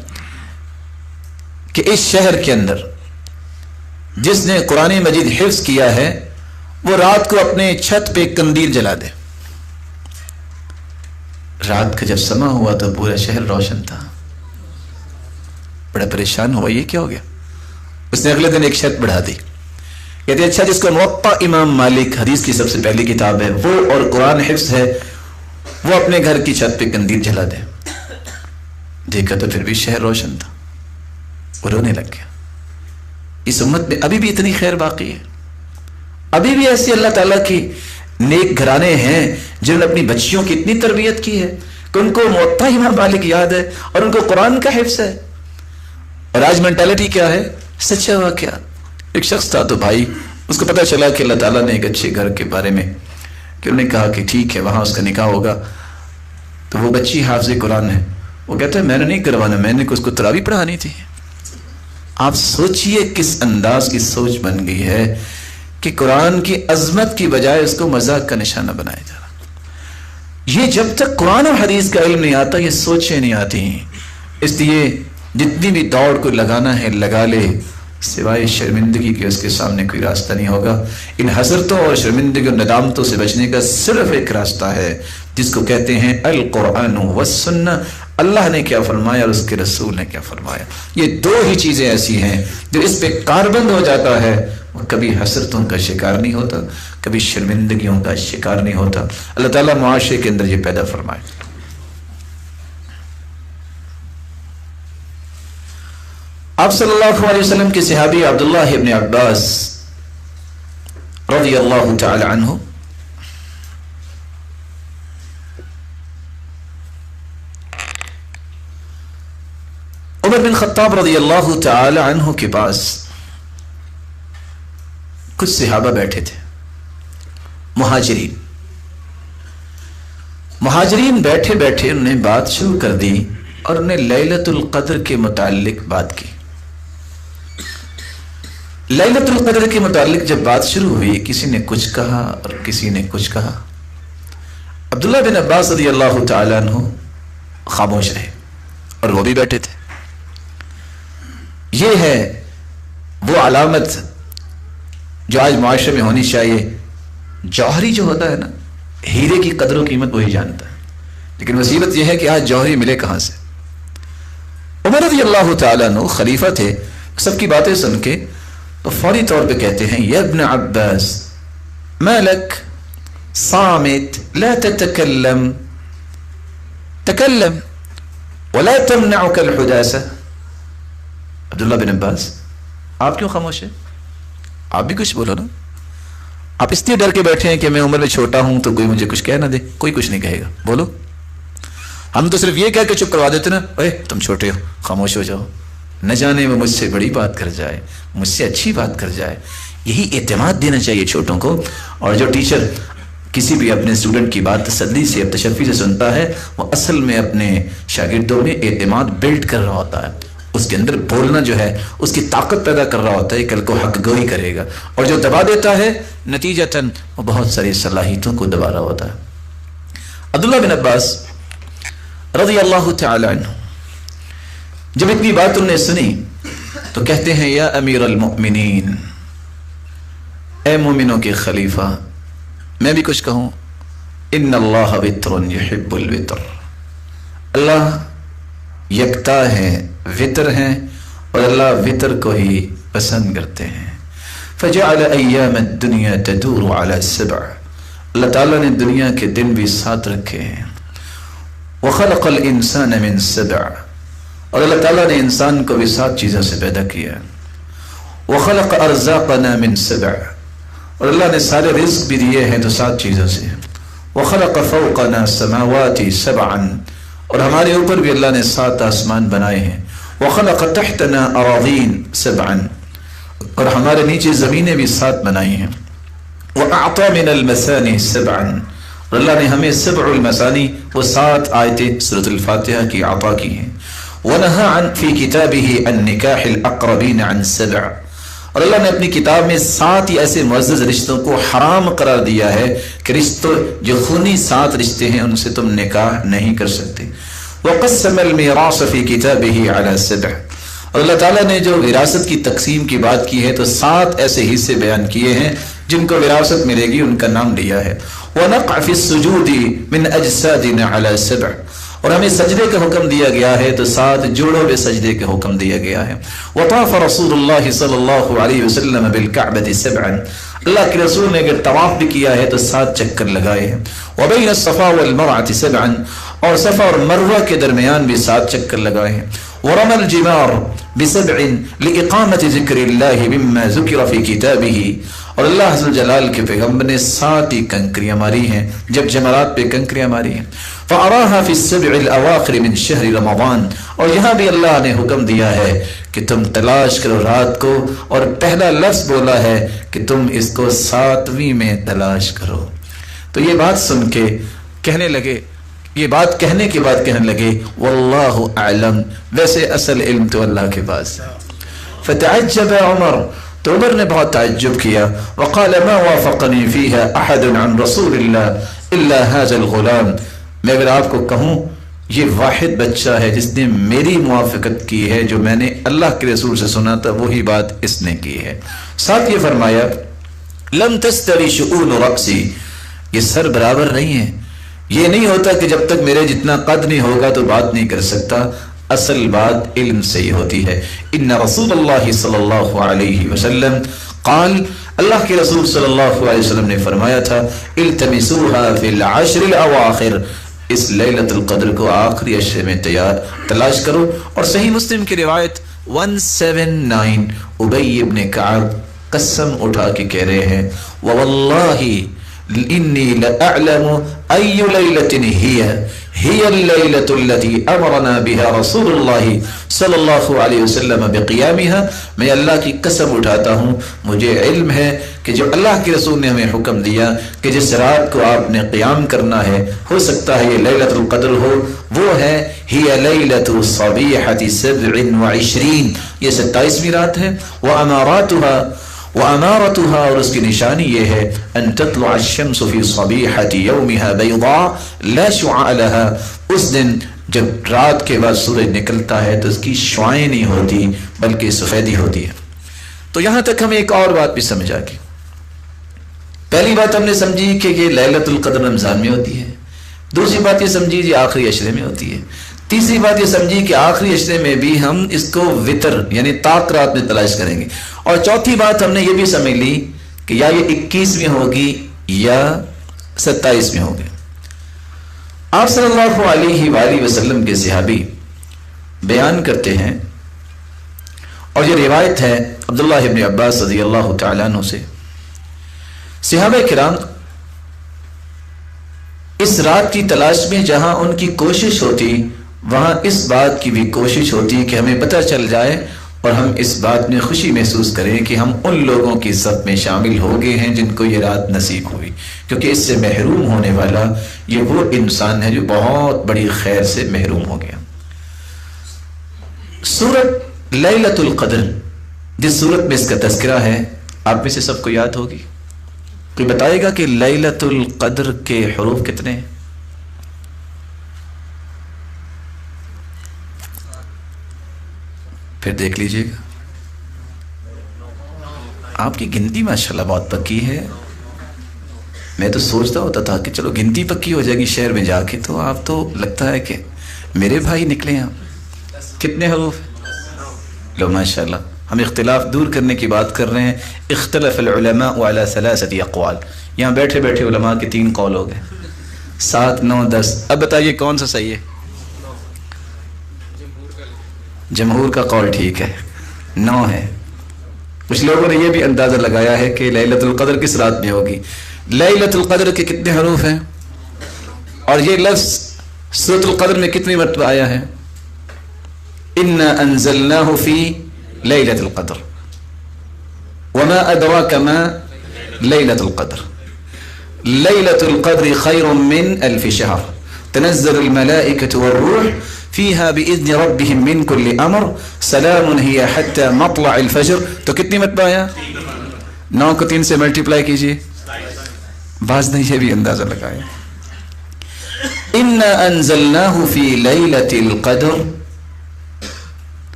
کہ اس شہر کے اندر جس نے قرآن مجید حفظ کیا ہے وہ رات کو اپنے چھت پہ قندیل جلا دے۔ رات کا جب سما ہوا تو پورا شہر روشن تھا، بڑا پریشان ہوا، یہ کیا ہو گیا؟ اس نے اگلے دن ایک شرط بڑھا دی، کہتے اچھا جس کو موطا امام مالک حدیث کی سب سے پہلی کتاب ہے وہ اور قرآن حفظ ہے وہ اپنے گھر کی چھت پہ قندیل جلا دے۔ دیکھا تو پھر بھی شہر روشن تھا، وہ رونے لگ گیا۔ اس امت میں ابھی بھی اتنی خیر باقی ہے، ابھی بھی ایسے اللہ تعالیٰ کی نیک گھرانے ہیں جنہوں نے اپنی بچیوں کی اتنی تربیت کی ہے کہ ان کو موطا امام مالک یاد ہے اور ان کو قرآن کا حفظ ہے۔ اور آج مینٹالٹی کیا ہے؟ سچا واقعہ، ایک شخص تھا تو بھائی اس کو پتہ چلا کہ اللہ تعالیٰ نے ایک اچھے گھر کے بارے میں کہ انہوں نے کہا کہ ٹھیک ہے وہاں اس کا نکاح ہوگا، تو وہ بچی حافظ قرآن ہے، وہ کہتا ہے میں نے نہیں کروانا، میں نے اس کو تراویح پڑھانی تھی۔ آپ سوچئے کس انداز کی سوچ بن گئی ہے کہ قرآن کی عظمت کی بجائے اس کو مذاق کا نشانہ بنایا جا رہا۔ یہ جب تک قرآن اور حدیث کا علم نہیں آتا یہ سوچیں نہیں آتی ہیں۔ اس لیے جتنی بھی دوڑ کو لگانا ہے لگا لے، سوائے شرمندگی کے اس کے سامنے کوئی راستہ نہیں ہوگا۔ ان حسرتوں اور شرمندگی اور ندامتوں سے بچنے کا صرف ایک راستہ ہے جس کو کہتے ہیں القرآن والسنہ، اللہ نے کیا فرمایا اور اس کے رسول نے کیا فرمایا۔ یہ دو ہی چیزیں ایسی ہیں جو اس پہ کاربند ہو جاتا ہے وہ کبھی حسرتوں کا شکار نہیں ہوتا، کبھی شرمندگیوں کا شکار نہیں ہوتا۔ اللہ تعالیٰ معاشرے کے اندر یہ پیدا فرمائے۔ آپ صلی اللہ علیہ وسلم کے صحابی عبداللہ ابن عباس رضی اللہ تعالی عنہ عمر بن خطاب رضی اللہ تعالی عنہ کے پاس کچھ صحابہ بیٹھے تھے، مہاجرین بیٹھے بیٹھے انہوں نے بات شروع کر دی اور انہیں لیلۃ القدر کے متعلق بات کی۔ لیلۃ القدر کے متعلق جب بات شروع ہوئی کسی نے کچھ کہا اور کسی نے کچھ کہا۔ عبداللہ بن عباس رضی اللہ تعالیٰ عنہ خاموش رہے اور وہ بھی بیٹھے تھے۔ یہ ہے وہ علامت جو آج معاشرے میں ہونی چاہیے۔ جوہری جو ہوتا ہے نا، ہیرے کی قدر و قیمت وہی جانتا ہے، لیکن مصیبت یہ ہے کہ آج جوہری ملے کہاں سے۔ عمر رضی اللہ تعالیٰ عنہ خلیفہ تھے، سب کی باتیں سن کے تو فوری طور پہ کہتے ہیں یا ابن عباس ما لک صامت لا تتکلم تکلم ولا تمنعک الحداثہ۔ عبداللہ بن عباس آپ کیوں خاموش ہیں؟ آپ بھی کچھ بولو نا۔ آپ اس لیے ڈر کے بیٹھے ہیں کہ میں عمر میں چھوٹا ہوں تو کوئی مجھے کچھ کہہ نہ دے۔ کوئی کچھ نہیں کہے گا، بولو۔ ہم تو صرف یہ کہہ کے چپ کروا دیتے نا، اے تم چھوٹے ہو خاموش ہو جاؤ، نہ جانے وہ مجھ سے بڑی بات کر جائے، مجھ سے اچھی بات کر جائے۔ یہی اعتماد دینا چاہیے چھوٹوں کو۔ اور جو ٹیچر کسی بھی اپنے اسٹوڈنٹ کی بات تسلی سے تشفی سے سنتا ہے، وہ اصل میں اپنے شاگردوں میں اعتماد بلڈ کر رہا ہوتا ہے، اس کے اندر بولنا جو ہے اس کی طاقت پیدا کر رہا ہوتا ہے، کل کو حق گوئی کرے گا۔ اور جو دبا دیتا ہے نتیجتاً وہ بہت ساری صلاحیتوں کو دبا رہا ہوتا ہے۔ عبداللہ بن عباس رضی اللہ تعالی عنہ جب اتنی بات انہوں نے سنی تو کہتے ہیں، یا امیر المؤمنین، اے مومنوں کے خلیفہ، میں بھی کچھ کہوں، ان اللہ وتر یحب الوتر، اللہ یکتا ہے، وطر ہیں، اور اللہ وطر کو ہی پسند کرتے ہیں۔ فجعل ایام الدنیا تدور علی 7، اللہ تعالیٰ نے دنیا کے دن بھی 7 رکھے ہیں۔ وخلق الانسان من 7، اور اللہ تعالیٰ نے انسان کو بھی 7 چیزوں سے پیدا کیا۔ وخلق ارزاقنا من 7، اور اللہ نے سارے رزق بھی دیے ہیں تو 7 چیزوں سے۔ وخلق فوقنا سماوات 7، اور ہمارے اوپر بھی اللہ نے 7 آسمان بنائے ہیں۔ وخلق تحتنا اراضین 7، اور ہمارے نیچے زمینیں بھی 7 بنائی ہیں۔ وأعطى من المثاني 7، اور اللہ نے ہمیں 7 المثانی، وہ 7 آیتیں سورۃ الفاتحہ کی عطا کی ہیں۔ ونهى عن في كتابه عن نکاح الاقربین عن 7، اور اللہ نے اپنی کتاب میں 7 ہی ایسے معزز رشتوں کو حرام قرار دیا ہے کہ رشتوں جو خونی 7 رشتے ہیں ان سے تم نکاح نہیں کر سکتے۔ وقسم الميراث في كتابه على 7، اور اللہ تعالیٰ نے جو وراثت کی تقسیم کی بات کی ہے تو 7 ایسے حصے بیان کیے ہیں جن کو وراثت ملے گی، ان کا نام لیا ہے۔ وَنَقْعَ فِي السُّجُودِ مِنْ أَجْسَادِنَا عَلَى 7، اور ہمیں سجدے کا حکم دیا گیا ہے تو 7 جوڑوں میں سجدے کا حکم دیا گیا ہے۔ وطاف رسول اللہ صلی اللہ علیہ وسلم بالکعبۃ 7، اللہ کے رسول نے اگر طواف بھی کیا ہے تو 7 چکر لگائے ہیں۔ وبین الصفا والمروہ 7، اور صفا اور مروہ کے درمیان بھی 7 چکر لگائے ہیں۔ ورمى الجمار ب7 لإقامة ذکر اللہ مما ذکر فی کتابہ، اور اللہ عز و جلال کے پیغمبر نے 7 ہی کنکریاں ماری ہیں جب جمرات پہ کنکریاں ماری ہیں۔ فأراها في السبع الأواخر من شهر رمضان، اور یہاں بھی اللہ نے حکم دیا ہے کہ تم تلاش کرو رات کو، اور پہلا لفظ بولا ہے کہ تم اس کو 7ویں میں تلاش کرو۔ تو یہ بات سن کے کہنے لگے، یہ بات کہنے کے بعد کہنے لگے واللہ اعلم، ویسے اصل علم تو اللہ کے پاس ہے۔ فتعجب عمر، تو عمر نے بہت تعجب کیا، وقال ما وافقنی فیہا احد عن رسول اللہ الا هذا الغلام، میں اگر آپ کو کہوں یہ واحد بچہ ہے جس نے میری موافقت کی ہے، جو میں نے اللہ کے رسول سے سنا تھا وہی بات اس نے کی ہے۔ ساتھ یہ فرمایا لم تستوی شؤون رأسی، یہ سر برابر نہیں ہے، یہ نہیں ہوتا کہ جب تک میرے جتنا قد نہیں ہوگا تو بات نہیں کر سکتا، اصل بات علم سے ہی ہوتی ہے۔ ان رسول اللہ صلی اللہ علیہ وسلم قال، اللہ کے رسول صلی اللہ علیہ وسلم نے فرمایا تھا التمسوها فی العشر الاواخر، اس لیلۃ القدر کو آخری عشرے میں تلاش کرو۔ اور صحیح مسلم کی روایت 179، ابی ابن کعب قسم اٹھا کے کہہ رہے ہیں وواللہ انی لأعلم ای لیلۃ ہی اللیلۃ التي امرنا بها رسول اللہ صلی اللہ علیہ وسلم بقیامها، میں اللہ کی قسم اٹھاتا ہوں مجھے علم ہے کہ جو اللہ کے رسول نے ہمیں حکم دیا کہ جس رات کو آپ نے قیام کرنا ہے، ہو سکتا ہے یہ لیلۃ القدر ہو، وہ ہے ہی لیلۃ صبیحۃ 27، یہ 27ویں رات ہے۔ وَأَمَارَتُهَا، اور اس کی نشانی یہ ہے أَن تَطْلُعَ الشَّمْسُ فِي صَبِيحَةِ يَوْمِهَا بَيْضَاءَ لَا شُعَاعَ لَهَا، اس دن جب رات کے بعد سورج نکلتا ہے تو اس کی شعائیں نہیں ہوتی بلکہ سفیدی ہوتی ہے۔ تو یہاں تک ہمیں ایک اور بات بھی سمجھا کہ پہلی بات ہم نے سمجھی کہ یہ لیلۃ القدر رمضان میں ہوتی ہے، دوسری بات یہ سمجھی یہ آخری عشرے میں ہوتی ہے، تیسری بات یہ سمجھی کہ آخری عشرے میں بھی ہم اس کو وطر یعنی طاق رات میں تلاش کریں گے، اور چوتھی بات ہم نے یہ بھی سمجھ لی کہ یا یہ 21ویں ہوگی یا 27ویں ہوگی۔ آپ صلی اللہ علیہ وآلہ وسلم کے صحابی بیان کرتے ہیں، اور یہ روایت ہے عبداللہ ابن عباس رضی اللہ تعالیٰ عنہ سے، صحابہ کرام اس رات کی تلاش میں جہاں ان کی کوشش ہوتی وہاں اس بات کی بھی کوشش ہوتی کہ ہمیں پتہ چل جائے اور ہم اس بات میں خوشی محسوس کریں کہ ہم ان لوگوں کی صف میں شامل ہو گئے ہیں جن کو یہ رات نصیب ہوئی، کیونکہ اس سے محروم ہونے والا یہ وہ انسان ہے جو بہت بڑی خیر سے محروم ہو گیا۔ سورت لیلۃ القدر، جس سورت میں اس کا تذکرہ ہے، آپ میں سے سب کو یاد ہوگی؟ کوئی بتائے گا کہ لیلۃ القدر کے حروف کتنے ہیں؟ پھر دیکھ لیجئے گا، آپ کی گنتی ماشاءاللہ بہت پکی ہے۔ میں تو سوچتا ہوتا تھا کہ چلو گنتی پکی ہو جائے گی شہر میں جا کے، تو آپ تو لگتا ہے کہ میرے بھائی نکلے ہیں۔ کتنے حروف؟ لو ماشاءاللہ، ہم اختلاف دور کرنے کی بات کر رہے ہیں۔ اختلف العلماء علی ثلاثة اقوال، یہاں بیٹھے بیٹھے علماء کے 3 قول ہو گئے، 7، 9، 10۔ اب بتائیے کون سا صحیح ہے؟ جمہور کا قول ٹھیک ہے، 9 ہے۔ کچھ لوگوں نے یہ بھی اندازہ لگایا ہے کہ لیلۃ القدر کس رات میں ہوگی۔ لیلۃ القدر کے کتنے حروف ہیں اور یہ لفظ سورۃ القدر میں کتنی مرتبہ آیا ہے؟ انا انزلناه فی لیلۃ القدر وما ادراک ما لیلۃ القدر لیلۃ القدر خیر من 1000 شہر تنزل الملائکۃ والروح فیہا بإذن ربهم من کل امر سلام ہی حتی مطلع الفجر۔ تو کتنی مرتبہ آیا؟ 9 کو 3 سے ملٹیپلائی کیجئے، بعض نے یہ بھی اندازہ لگایا۔ انا انزلناہ فی لیلۃ القدر،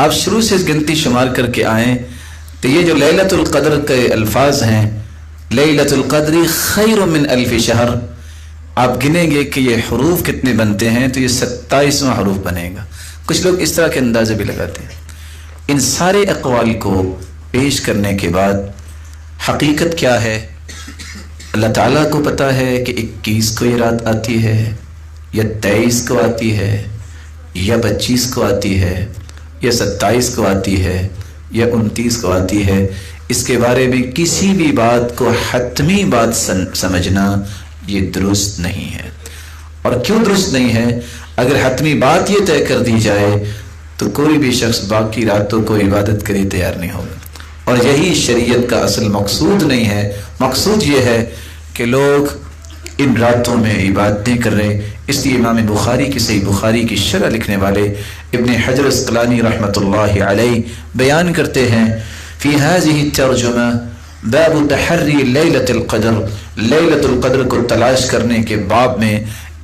آپ شروع سے گنتی شمار کر کے آئیں تو یہ جو لیلۃ القدر کے الفاظ ہیں، لیلۃ القدر خیر من 1000 شہر، آپ گنیں گے کہ یہ حروف کتنے بنتے ہیں تو یہ 27واں حروف بنے گا۔ کچھ لوگ اس طرح کے اندازے بھی لگاتے ہیں۔ ان سارے اقوال کو پیش کرنے کے بعد حقیقت کیا ہے؟ اللہ تعالیٰ کو پتہ ہے کہ 21 کو یہ رات آتی ہے یا 23 کو آتی ہے یا 25 کو آتی ہے یا 27 کو آتی ہے یا 29 کو آتی ہے۔ اس کے بارے میں کسی بھی بات کو حتمی بات سمجھنا یہ درست نہیں ہے۔ اور کیوں درست نہیں ہے؟ اگر حتمی بات یہ طے کر دی جائے تو کوئی بھی شخص باقی راتوں کو عبادت کے لیے تیار نہیں ہوگا، اور یہی شریعت کا اصل مقصود نہیں ہے۔ مقصود یہ ہے کہ لوگ ان راتوں میں عبادتیں کر رہے۔ اس لیے امام بخاری کی صحیح بخاری کی شرح لکھنے والے ابن حجر اسقلانی رحمۃ اللہ علیہ بیان کرتے ہیں، فی هذه الترجمہ باب تحری لیلۃ القدر، لیلۃ القدر کو تلاش کرنے کے باب میں،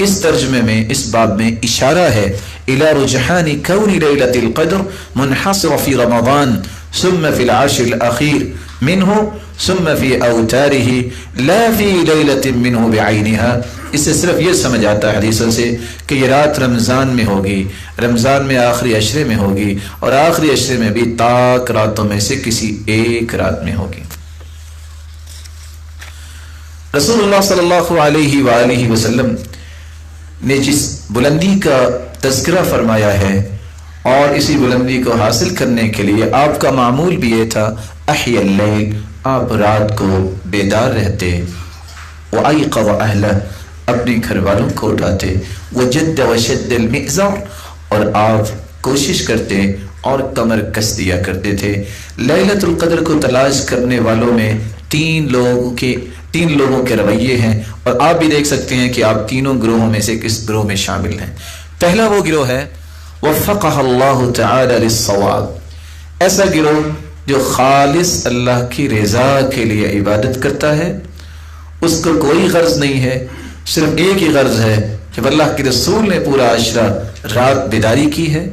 اس ترجمے میں، اس باب میں اشارہ ہے الی رجحان کون لیلۃ القدر منحصر فی رمضان ثم فی العشر الاخیر منہ ثم فی اوتارہ لا فی لیلۃ منہ بعینها۔ اس سے صرف یہ سمجھ آتا ہے حدیثوں سے کہ یہ رات رمضان میں ہوگی، رمضان میں آخری عشرے میں ہوگی، اور آخری عشرے میں بھی طاق راتوں میں سے کسی ایک رات میں ہوگی۔ رسول اللہ صلی اللہ علیہ وآلہ وسلم نے جس بلندی کا تذکرہ فرمایا ہے، اور اسی بلندی کو حاصل کرنے کے لیے آپ کا معمول بھی یہ تھا، احیا اللیل، آپ رات کو بیدار رہتے، وایقظ اہلہ، اپنے گھر والوں کو اٹھاتے، وجد وشد المئزر، اور آپ کوشش کرتے اور کمر کس دیا کرتے تھے۔ لیلۃ القدر کو تلاش کرنے والوں میں تین لوگوں کے رویے ہیں، اور آپ بھی دیکھ سکتے ہیں کہ آپ تینوں گروہوں میں سے کس گروہ میں شامل ہیں۔ پہلا وہ گروہ ہے وفقہ اللہ تعالی للصواب، ایسا گروہ جو خالص اللہ کی رضا کے لیے عبادت کرتا ہے، اس کو کوئی غرض نہیں ہے، صرف ایک ہی غرض ہے، جب اللہ کے رسول نے پورا عشرہ رات بیداری کی ہے،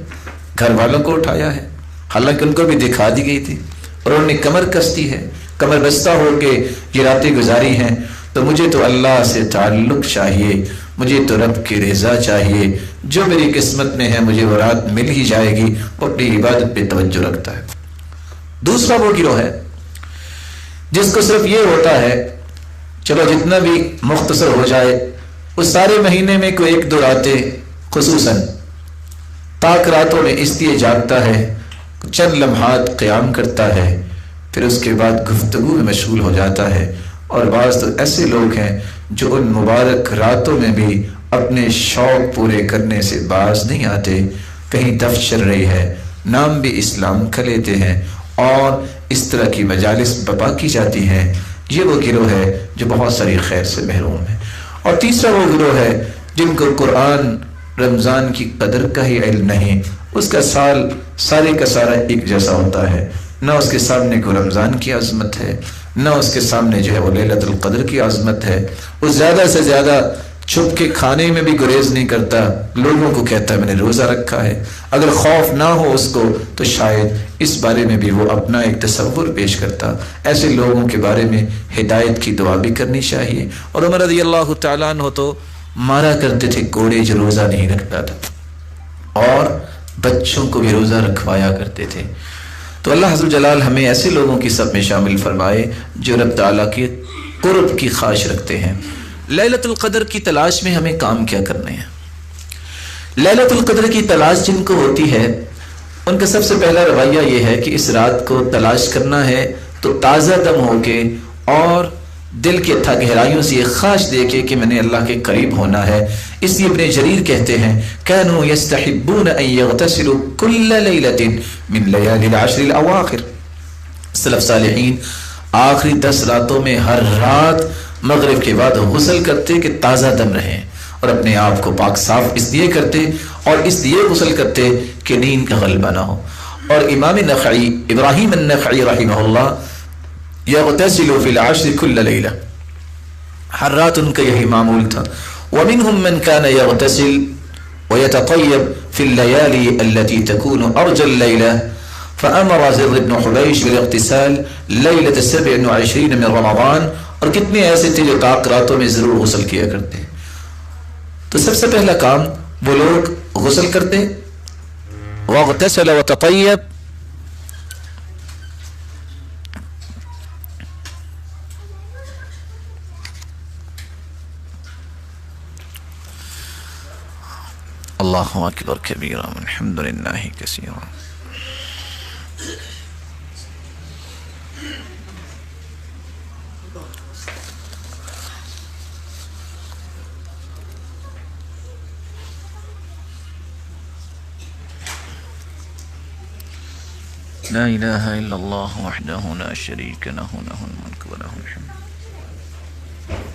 گھر والوں کو اٹھایا ہے، حالانکہ ان کو بھی دکھا دی گئی تھی، اور انہوں نے کمر کس دی ہے، کمر بستہ ہو کے یہ راتیں گزاری ہیں، تو مجھے تو اللہ سے تعلق چاہیے، مجھے تو رب کی رضا چاہیے، جو میری قسمت میں ہے مجھے وہ رات مل ہی جائے گی، وہ اپنی عبادت پہ توجہ رکھتا ہے۔ دوسرا وہ گروہ ہے جس کو صرف یہ ہوتا ہے چلو جتنا بھی مختصر ہو جائے، اس سارے مہینے میں کوئی 1-2 راتیں خصوصاً طاق راتوں میں اس لیے جاگتا ہے، چند لمحات قیام کرتا ہے، پھر اس کے بعد گفتگو میں مشغول ہو جاتا ہے، اور بعض تو ایسے لوگ ہیں جو ان مبارک راتوں میں بھی اپنے شوق پورے کرنے سے باز نہیں آتے، کہیں دف چل رہی ہے، نام بھی اسلام کا لیتے ہیں اور اس طرح کی مجالس برپا کی جاتی ہیں۔ یہ وہ گروہ ہے جو بہت ساری خیر سے محروم ہے۔ اور تیسرا وہ گروہ ہے جن کو قرآن رمضان کی قدر کا ہی علم نہیں، اس کا سال سارے کا سارا ایک جیسا ہوتا ہے، نہ اس کے سامنے کو رمضان کی عظمت ہے، نہ اس کے سامنے جو ہے وہ لیلۃ القدر کی عظمت ہے۔ وہ زیادہ سے زیادہ چھپ کے کھانے میں بھی گریز نہیں کرتا، لوگوں کو کہتا ہے میں نے روزہ رکھا ہے۔ اگر خوف نہ ہو اس کو تو شاید اس بارے میں بھی وہ اپنا ایک تصور پیش کرتا۔ ایسے لوگوں کے بارے میں ہدایت کی دعا بھی کرنی چاہیے۔ اور عمر رضی اللہ تعالیٰ عنہ تو مارا کرتے تھے کوڑے جو روزہ نہیں رکھتا تھا، اور بچوں کو بھی روزہ رکھوایا کرتے تھے۔ تو اللہ عز و جلال ہمیں ایسے لوگوں کی سب میں شامل فرمائے جو رب تعالیٰ کے قرب کی خواہش رکھتے ہیں۔ لیلۃ القدر کی تلاش میں ہمیں کام کیا کرنے ہیں؟ لیلۃ القدر کی تلاش جن کو ہوتی ہے ان کا سب سے پہلا رویہ یہ ہے کہ اس رات کو تلاش کرنا ہے تو تازہ دم ہو کے اور دل کے گہرائیوں سے یہ خواہش دے کے میں نے اللہ کے قریب ہونا ہے۔ اس لیے ابن جریر کہتے ہیں كانوا يستحبون ان يغتسلوا كل ليلة من ليالي العشر الاواخر، سلف صالحین آخری 10 راتوں میں ہر رات مغرب کے بعد غسل کرتے کہ تازہ دم رہیں، اور اپنے آپ کو پاک صاف اس لیے کرتے اور اس لیے غسل کرتے کہ نیند کا غلبہ نہ ہو۔ اور امام نخعی ابراہیم النخعی رحمہ اللہ یغتسل فی العشر کل لیلہ، ہر رات ان کا یہی معمول تھا۔ ومنهم من كان يغتسل ويتطيب في الليالي التي تكون أرجى الليلة، فأمر زر بن حبيش بالاغتسال ليلة 27 من رمضان، اور کتنے ایسے تھے جو طاق راتوں میں ضرور غسل کیا کرتے۔ تو سب سے پہلا کام وہ لوگ غسل کرتے، واغتسل وتطيب، اللہ اکبر کبیرا والحمد للہ کثیرا۔ لا الہ الا اللہ وحدہ لا شریک لہ لہ الملک ولہ الحمد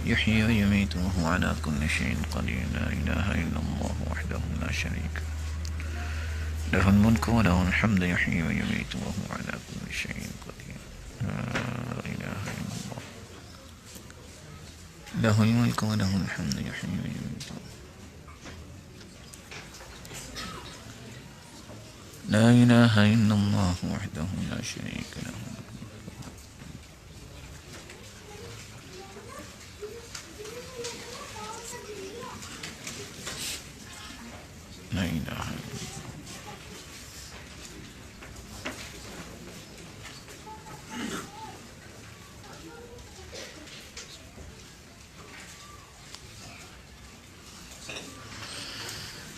يحيي ويميت وهو على كل شيء قدير لا إله إلا الله وحده لا شريك له الملك وله الحمد يحيي ويميت وهو على كل شيء قدير لا إله إلا الله له الملك وله الحمد يحيي ويميت لا إله إلا الله وحده لا شريك له لا إله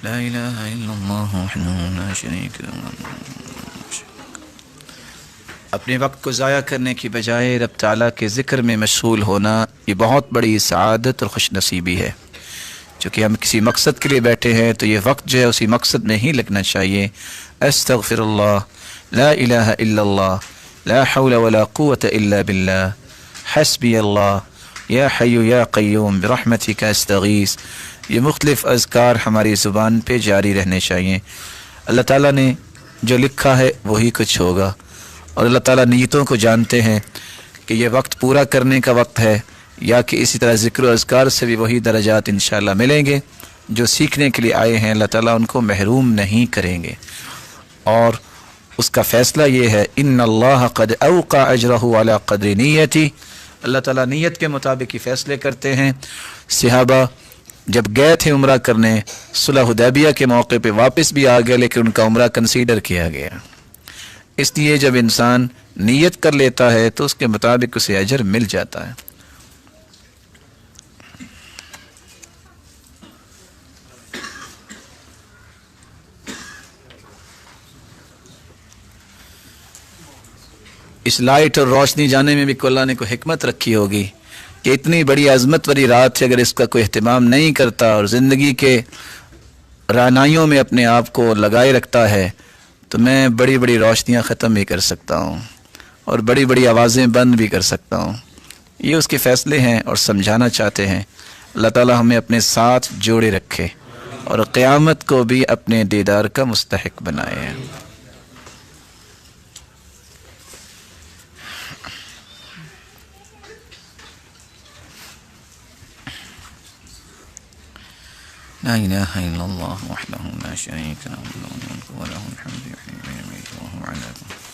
لا إله إلا الله وحده لا شريك له۔ اپنے وقت کو ضائع کرنے کی بجائے رب تعالیٰ کے ذکر میں مشغول ہونا یہ بہت بڑی سعادت اور خوش نصیبی ہے۔ چونکہ ہم کسی مقصد کے لیے بیٹھے ہیں تو یہ وقت جو ہے اسی مقصد میں ہی لگنا چاہیے۔ استغفر اللہ، لا الہ الا اللہ، لا حول ولا قوة الا باللہ، حسبی اللہ، یا حی یا قیوم برحمتک استغیث، یہ مختلف اذکار ہماری زبان پہ جاری رہنے چاہیے۔ اللہ تعالیٰ نے جو لکھا ہے وہی کچھ ہوگا، اور اللہ تعالیٰ نیتوں کو جانتے ہیں کہ یہ وقت پورا کرنے کا وقت ہے، یا کہ اسی طرح ذکر و اذکار سے بھی وہی درجات انشاءاللہ ملیں گے۔ جو سیکھنے کے لیے آئے ہیں اللہ تعالیٰ ان کو محروم نہیں کریں گے، اور اس کا فیصلہ یہ ہے ان اللہ قد اوقع اجرہ علی قدر نیتی، اللہ تعالیٰ نیت کے مطابق ہی فیصلے کرتے ہیں۔ صحابہ جب گئے تھے عمرہ کرنے، صلح حدیبیہ کے موقع پہ واپس بھی آ گئے، لیکن ان کا عمرہ کنسیڈر کیا گیا۔ اس لیے جب انسان نیت کر لیتا ہے تو اس کے مطابق اسے اجر مل جاتا ہے۔ اس لائٹ اور روشنی جانے میں بھی اللہ نے کوئی حکمت رکھی ہوگی۔ کہ اتنی بڑی عظمت والی رات ہے، اگر اس کا کوئی اہتمام نہیں کرتا اور زندگی کے رعنائیوں میں اپنے آپ کو لگائے رکھتا ہے تو میں بڑی بڑی روشنیاں ختم بھی کر سکتا ہوں اور بڑی بڑی آوازیں بند بھی کر سکتا ہوں۔ یہ اس کے فیصلے ہیں اور سمجھانا چاہتے ہیں۔ اللہ تعالی ہمیں اپنے ساتھ جوڑے رکھے اور قیامت کو بھی اپنے دیدار کا مستحق بنائے۔ لا الہ الا اللہ وحدہ لا شریک لہ لہ الملک ولہ الحمد یحیی ویمیت وہو علی کل شیء۔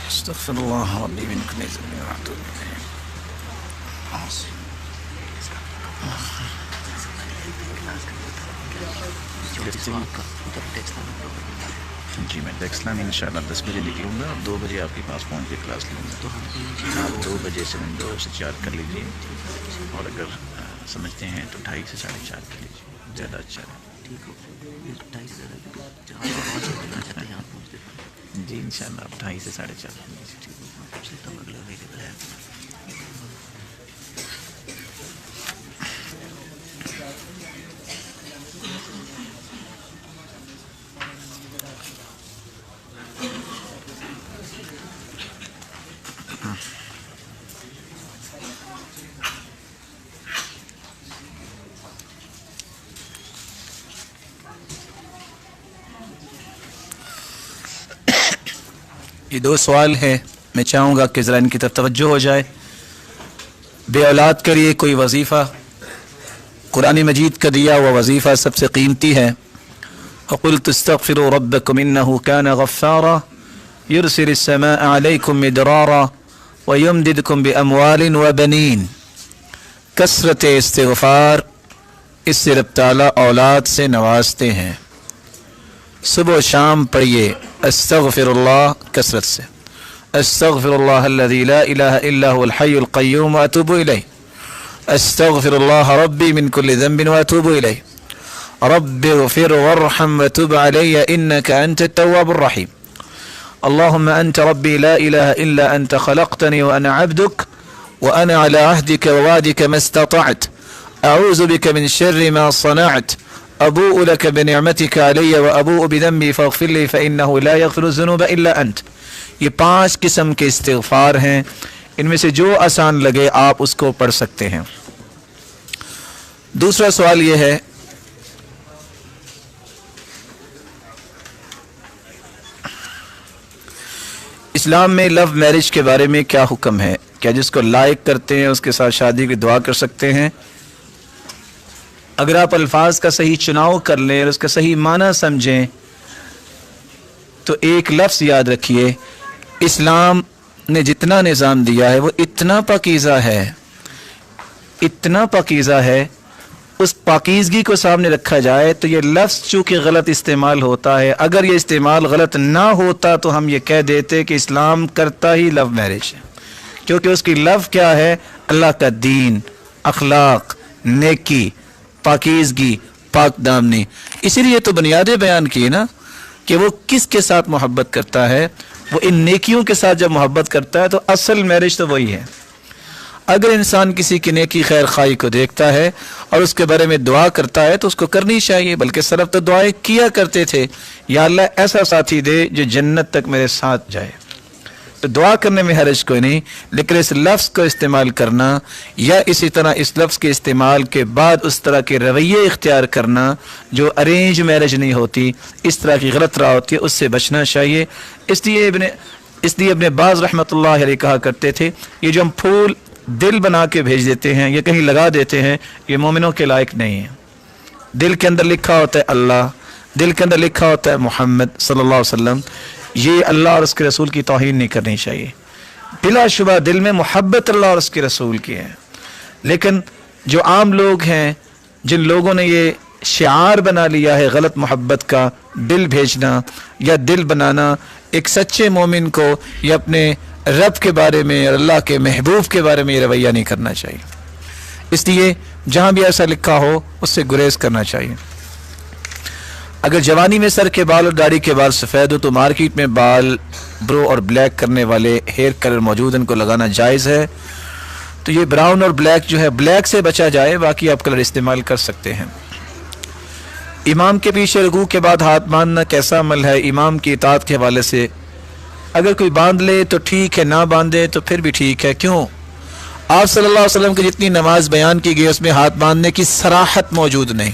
استغفر اللہ ربی من کل ذنب واتوب الیہ۔ جی میں ٹیکسٹ لانے انشاءاللہ 10 بجے نکلوں گا اور 2 بجے آپ کے پاس پہنچ کے کلاس لوں گا۔ آپ 2 بجے سے 2 سے 4 کر لیجیے، اور اگر سمجھتے ہیں تو 2:30 سے 4:30 کر لیجیے، زیادہ اچھا ہے۔ جی انشاءاللہ آپ 2:30 سے 4:30 کر لیجیے۔ یہ 2 سوال ہیں، میں چاہوں گا کہ ذرا ان کی طرف توجہ ہو جائے۔ بے اولاد کے لیے کوئی وظیفہ، قرآن مجید کا دیا ہوا وظیفہ سب سے قیمتی ہے۔ وَقُلْتُ اسْتَغْفِرُوا رَبَّكُمْ إِنَّهُ كَانَ غَفَّارًا يُرْسِلِ السَّمَاءَ عَلَيْكُمْ مِدْرَارًا وَيُمْدِدْكُمْ بِأَمْوَالٍ وَبَنِينَ۔ کثرت استغفار، اس سے رب تعالیٰ اولاد سے نوازتے ہیں۔ صبح و شام پڑھیے استغفر اللہ کثرت سے، استغفر اللہ الذی لا الہ الا هو الحی القیوم واتوب الیہ، استغفر اللہ ربی من کل ذنب واتوب الیہ، رب اغفر وارحم وتب علی انک انت التواب الرحیم، اللہم انت ربی لا الہ الا انت خلقتنی وانا عبدک وانا على عهدك ووعدك ما استطعت، اعوذ بك من شر ما صنعت، ابوء لك بنعمتك علی وابوء بذنبی فاغفر لی فانه لا یغفر الذنوب الا انت۔ یہ 5 قسم کے استغفار ہیں، ان میں سے جو آسان لگے آپ اس کو پڑھ سکتے ہیں۔ دوسرا سوال یہ ہے، اسلام میں لو میرج کے بارے میں کیا حکم ہے؟ کیا جس کو لائق کرتے ہیں اس کے ساتھ شادی کی دعا کر سکتے ہیں؟ اگر آپ الفاظ کا صحیح چناؤ کر لیں اور اس کا صحیح معنی سمجھیں تو ایک لفظ یاد رکھیے، اسلام نے جتنا نظام دیا ہے وہ اتنا پاکیزہ ہے، اتنا پاکیزہ ہے، اس پاکیزگی کو سامنے رکھا جائے تو یہ لفظ چونکہ غلط استعمال ہوتا ہے، اگر یہ استعمال غلط نہ ہوتا تو ہم یہ کہہ دیتے کہ اسلام کرتا ہی لو میرج ہے، کیونکہ اس کی لو کیا ہے؟ اللہ کا دین، اخلاق، نیکی، پاکیزگی، پاک دامنی۔ اسی لیے تو بنیادیں بیان کی نا کہ وہ کس کے ساتھ محبت کرتا ہے، وہ ان نیکیوں کے ساتھ جب محبت کرتا ہے تو اصل میرج تو وہی ہے۔ اگر انسان کسی کی نیکی خیر خواہی کو دیکھتا ہے اور اس کے بارے میں دعا کرتا ہے تو اس کو کرنی چاہیے، بلکہ سلف تو دعائیں کیا کرتے تھے، یا اللہ ایسا ساتھی دے جو جنت تک میرے ساتھ جائے۔ تو دعا کرنے میں حرج کوئی نہیں، لیکن اس لفظ کو استعمال کرنا یا اسی طرح اس لفظ کے استعمال کے بعد اس طرح کے رویے اختیار کرنا جو ارینج میرج نہیں ہوتی، اس طرح کی غلط راہ ہوتی ہے، اس سے بچنا چاہیے۔ اس لیے ابن باز رحمۃ اللہ علیہ کہا کرتے تھے، یہ جو ہم پھول دل بنا کے بھیج دیتے ہیں یا کہیں لگا دیتے ہیں، یہ مومنوں کے لائق نہیں ہے۔ دل کے اندر لکھا ہوتا ہے اللہ، دل کے اندر لکھا ہوتا ہے محمد صلی اللہ علیہ وسلم، یہ اللہ اور اس کے رسول کی توہین نہیں کرنی چاہیے۔ بلا شبہ دل میں محبت اللہ اور اس کے رسول کی ہے، لیکن جو عام لوگ ہیں، جن لوگوں نے یہ شعار بنا لیا ہے غلط محبت کا، دل بھیجنا یا دل بنانا، ایک سچے مومن کو یا اپنے رب کے بارے میں اور اللہ کے محبوب کے بارے میں یہ رویہ نہیں کرنا چاہیے۔ اس لیے جہاں بھی ایسا لکھا ہو اس سے گریز کرنا چاہیے۔ اگر جوانی میں سر کے بال اور داڑھی کے بال سفید ہو تو مارکیٹ میں بال برو اور بلیک کرنے والے ہیئر کلر موجود، ان کو لگانا جائز ہے۔ تو یہ براؤن اور بلیک جو ہے، بلیک سے بچا جائے، باقی آپ کلر استعمال کر سکتے ہیں۔ امام کے پیچھے رکوع کے بعد ہاتھ باندھنا کیسا عمل ہے؟ امام کی اطاعت کے حوالے سے اگر کوئی باندھ لے تو ٹھیک ہے، نہ باندھے تو پھر بھی ٹھیک ہے۔ کیوں؟ آپ صلی اللہ علیہ وسلم کی جتنی نماز بیان کی گئی اس میں ہاتھ باندھنے کی صراحت موجود نہیں،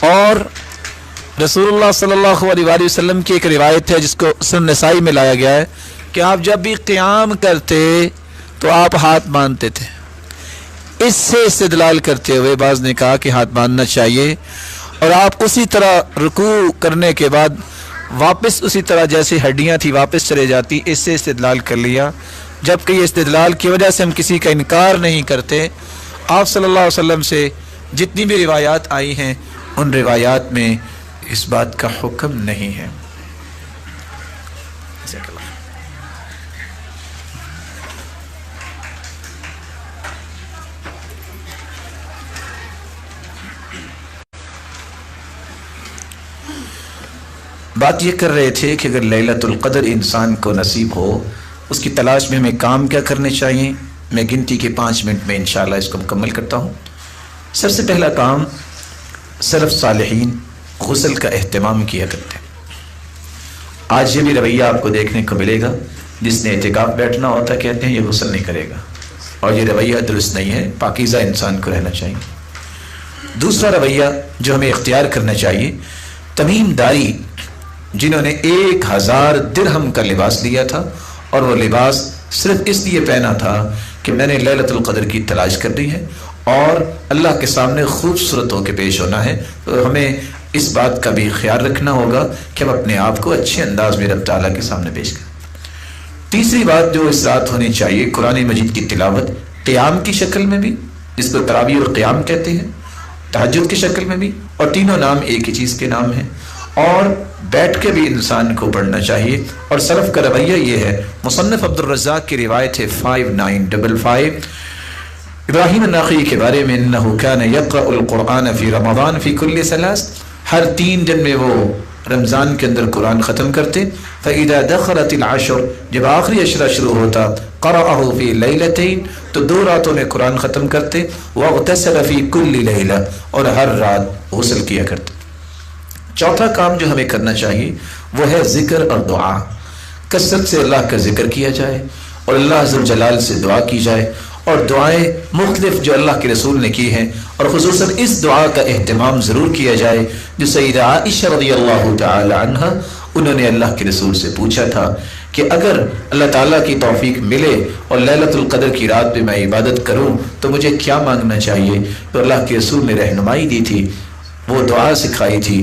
اور رسول اللہ صلی اللہ علیہ وآلہ وسلم کی ایک روایت ہے جس کو سنن نسائی میں لایا گیا ہے کہ آپ جب بھی قیام کرتے تو آپ ہاتھ باندھتے تھے۔ اس سے استدلال کرتے ہوئے بعض نے کہا کہ ہاتھ باندھنا چاہیے، اور آپ اسی طرح رکوع کرنے کے بعد واپس اسی طرح جیسے ہڈیاں تھی واپس چلے جاتی، اس سے استدلال کر لیا، جبکہ یہ استدلال کی وجہ سے ہم کسی کا انکار نہیں کرتے۔ آپ صلی اللہ علیہ وسلم سے جتنی بھی روایات آئی ہیں ان روایات میں اس بات کا حکم نہیں ہے۔ بات یہ کر رہے تھے کہ اگر لیلۃ القدر انسان کو نصیب ہو، اس کی تلاش میں ہمیں کام کیا کرنے چاہیے؟ میں گنتی کے 5 منٹ میں انشاءاللہ اس کو مکمل کرتا ہوں۔ سب سے پہلا کام، سلف صالحین غسل کا اہتمام کیا کرتے ہیں۔ آج یہ بھی رویہ آپ کو دیکھنے کو ملے گا، جس نے اعتکاف بیٹھنا ہوتا کہتے ہیں یہ غسل نہیں کرے گا، اور یہ رویہ درست نہیں ہے، پاکیزہ انسان کو رہنا چاہیے۔ دوسرا رویہ جو ہمیں اختیار کرنا چاہیے، تمیم داری جنہوں نے 1000 درہم کا لباس لیا تھا، اور وہ لباس صرف اس لیے پہنا تھا کہ میں نے لیلۃ القدر کی تلاش کرنی ہے اور اللہ کے سامنے خوبصورت ہو کے پیش ہونا ہے، تو ہمیں اس بات کا بھی خیال رکھنا ہوگا کہ ہم اپنے آپ کو اچھے انداز میں رب تعالیٰ کے سامنے پیش کریں۔ تیسری بات جو اس رات ہونی چاہیے، قرآن مجید کی تلاوت قیام کی شکل میں بھی، جس کو تراویح اور قیام کہتے ہیں، تہجد کی شکل میں بھی، اور تینوں نام ایک ہی چیز کے نام ہیں، اور بیٹھ کے بھی انسان کو پڑھنا چاہیے۔ اور سلف کا رویہ یہ ہے، مصنف عبد الرزاق کی روایت ہے 5955 ابراہیم النخعی کے بارے میں، انہ کان یقرأ القرآن فی رمضان فی کل ثلاث، ہر 3 دن میں وہ رمضان کے اندر قرآن ختم کرتے۔ فإذا دخلت العشر، جب آخری عشرہ شروع ہوتا، قرأہ فی لیلتین، تو 2 راتوں میں قرآن ختم کرتے، واغتسل فی کل لیلہ، اور ہر رات غسل کیا کرتے۔ چوتھا کام جو ہمیں کرنا چاہیے وہ ہے ذکر اور دعا، کثرت سے اللہ کا ذکر کیا جائے اور اللہ عز و جلال سے دعا کی جائے، اور دعائیں مختلف جو اللہ کے رسول نے کی ہیں، اور خصوصاً اس دعا کا اہتمام ضرور کیا جائے جو سیدہ عائشہ رضی اللہ تعالی عنہ، انہوں نے اللہ کے رسول سے پوچھا تھا کہ اگر اللہ تعالیٰ کی توفیق ملے اور لیلۃ القدر کی رات پہ میں عبادت کروں تو مجھے کیا مانگنا چاہیے؟ تو اللہ کے رسول نے رہنمائی دی تھی، وہ دعا سکھائی تھی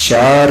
4